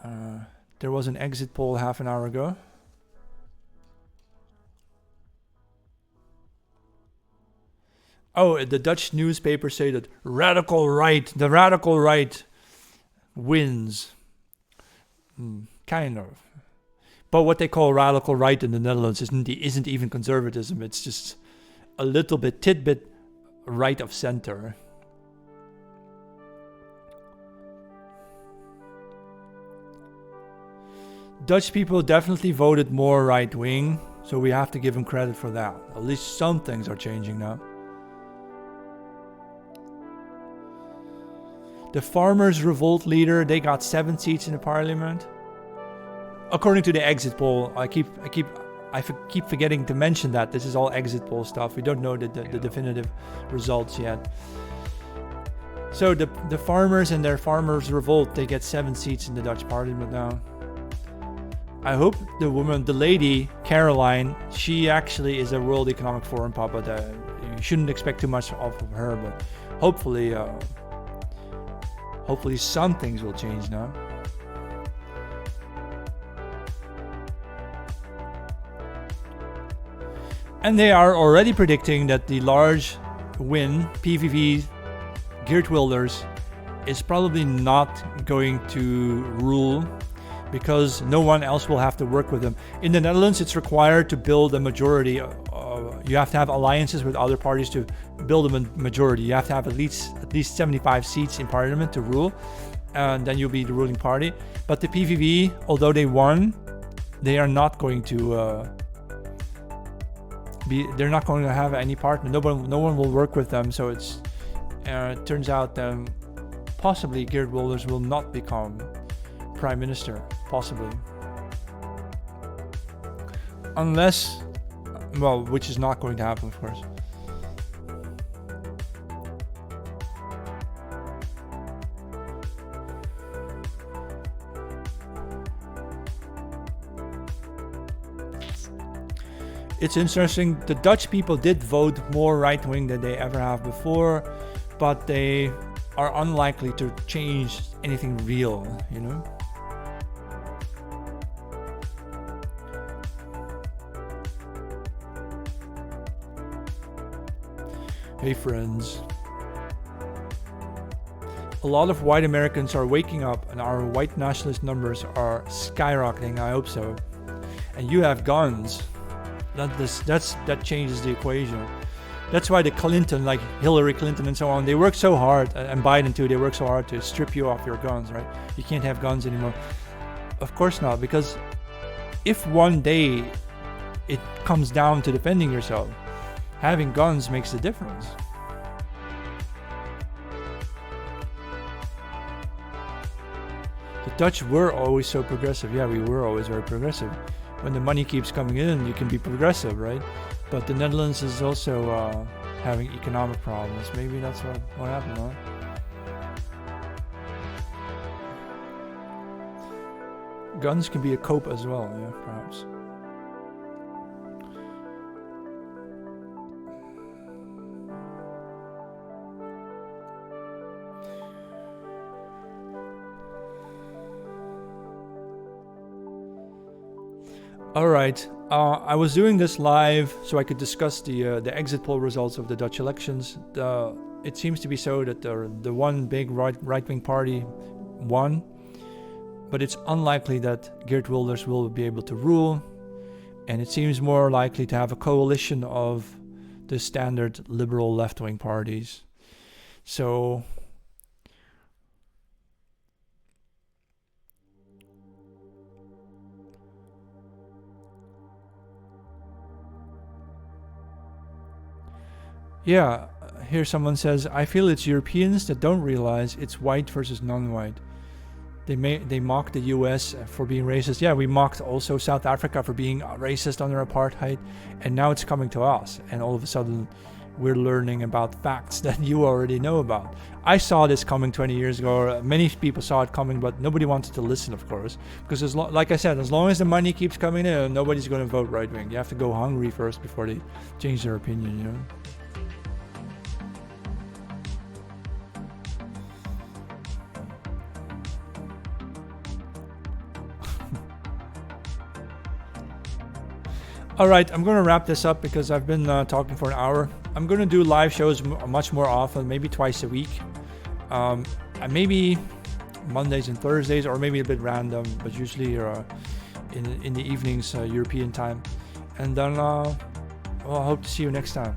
There was an exit poll half an hour ago. Oh, the Dutch newspapers say that the radical right wins. Kind of. But what they call radical right in the Netherlands isn't even conservatism. It's just a little bit tidbit right of center. Dutch people definitely voted more right wing, so we have to give them credit for that. At least some things are changing now. The farmers' revolt leader, they got 7 seats in the parliament. According to the exit poll, I keep forgetting to mention that this is all exit poll stuff. We don't know the definitive results yet. So the farmers and their farmers' revolt, they get 7 seats in the Dutch parliament now. I hope the lady, Caroline, she actually is a World Economic Forum puppet. You shouldn't expect too much of her, but hopefully some things will change now. And they are already predicting that the large win, PVV, Geert Wilders, is probably not going to rule because no one else will have to work with him. In the Netherlands, it's required to build a majority. You have to have alliances with other parties to build a majority. You have to have at least 75 seats in parliament to rule, and then you'll be the ruling party. But the PVV, although they won, they are not going to they're not going to have any partner. No one will work with them. So it turns out possibly Geert Wilders will not become prime minister. Possibly. Unless, well, which is not going to happen, of course. It's interesting, the Dutch people did vote more right-wing than they ever have before, but they are unlikely to change anything real, you know? Hey friends. A lot of white Americans are waking up and our white nationalist numbers are skyrocketing, I hope so. And you have guns. That changes the equation. That's why the Clinton, like Hillary Clinton and so on, they work so hard, and Biden too, they work so hard to strip you off your guns, right? You can't have guns anymore. Of course not, because if one day it comes down to defending yourself, having guns makes the difference. The Dutch were always so progressive. Yeah, we were always very progressive. When the money keeps coming in, you can be progressive, right? But the Netherlands is also having economic problems. Maybe that's what happened, huh? Guns can be a cope as well, yeah, perhaps. All right, I was doing this live so I could discuss the exit poll results of the Dutch elections. It seems to be so that the one big right-wing party won, but it's unlikely that Geert Wilders will be able to rule, and it seems more likely to have a coalition of the standard liberal left-wing parties. So yeah, here someone says, I feel it's Europeans that don't realize it's white versus non-white. They mock the US for being racist. Yeah, we mocked also South Africa for being racist under apartheid, and now it's coming to us, and all of a sudden we're learning about facts that you already know about. I saw this coming 20 years ago. Many people saw it coming, but nobody wanted to listen, of course, because like I said, as long as the money keeps coming in, nobody's going to vote right-wing. You have to go hungry first before they change their opinion, you know? All right, I'm going to wrap this up because I've been talking for an hour. I'm going to do live shows much more often, maybe twice a week. And maybe Mondays and Thursdays, or maybe a bit random, but usually in the evenings, European time. And then I hope to see you next time.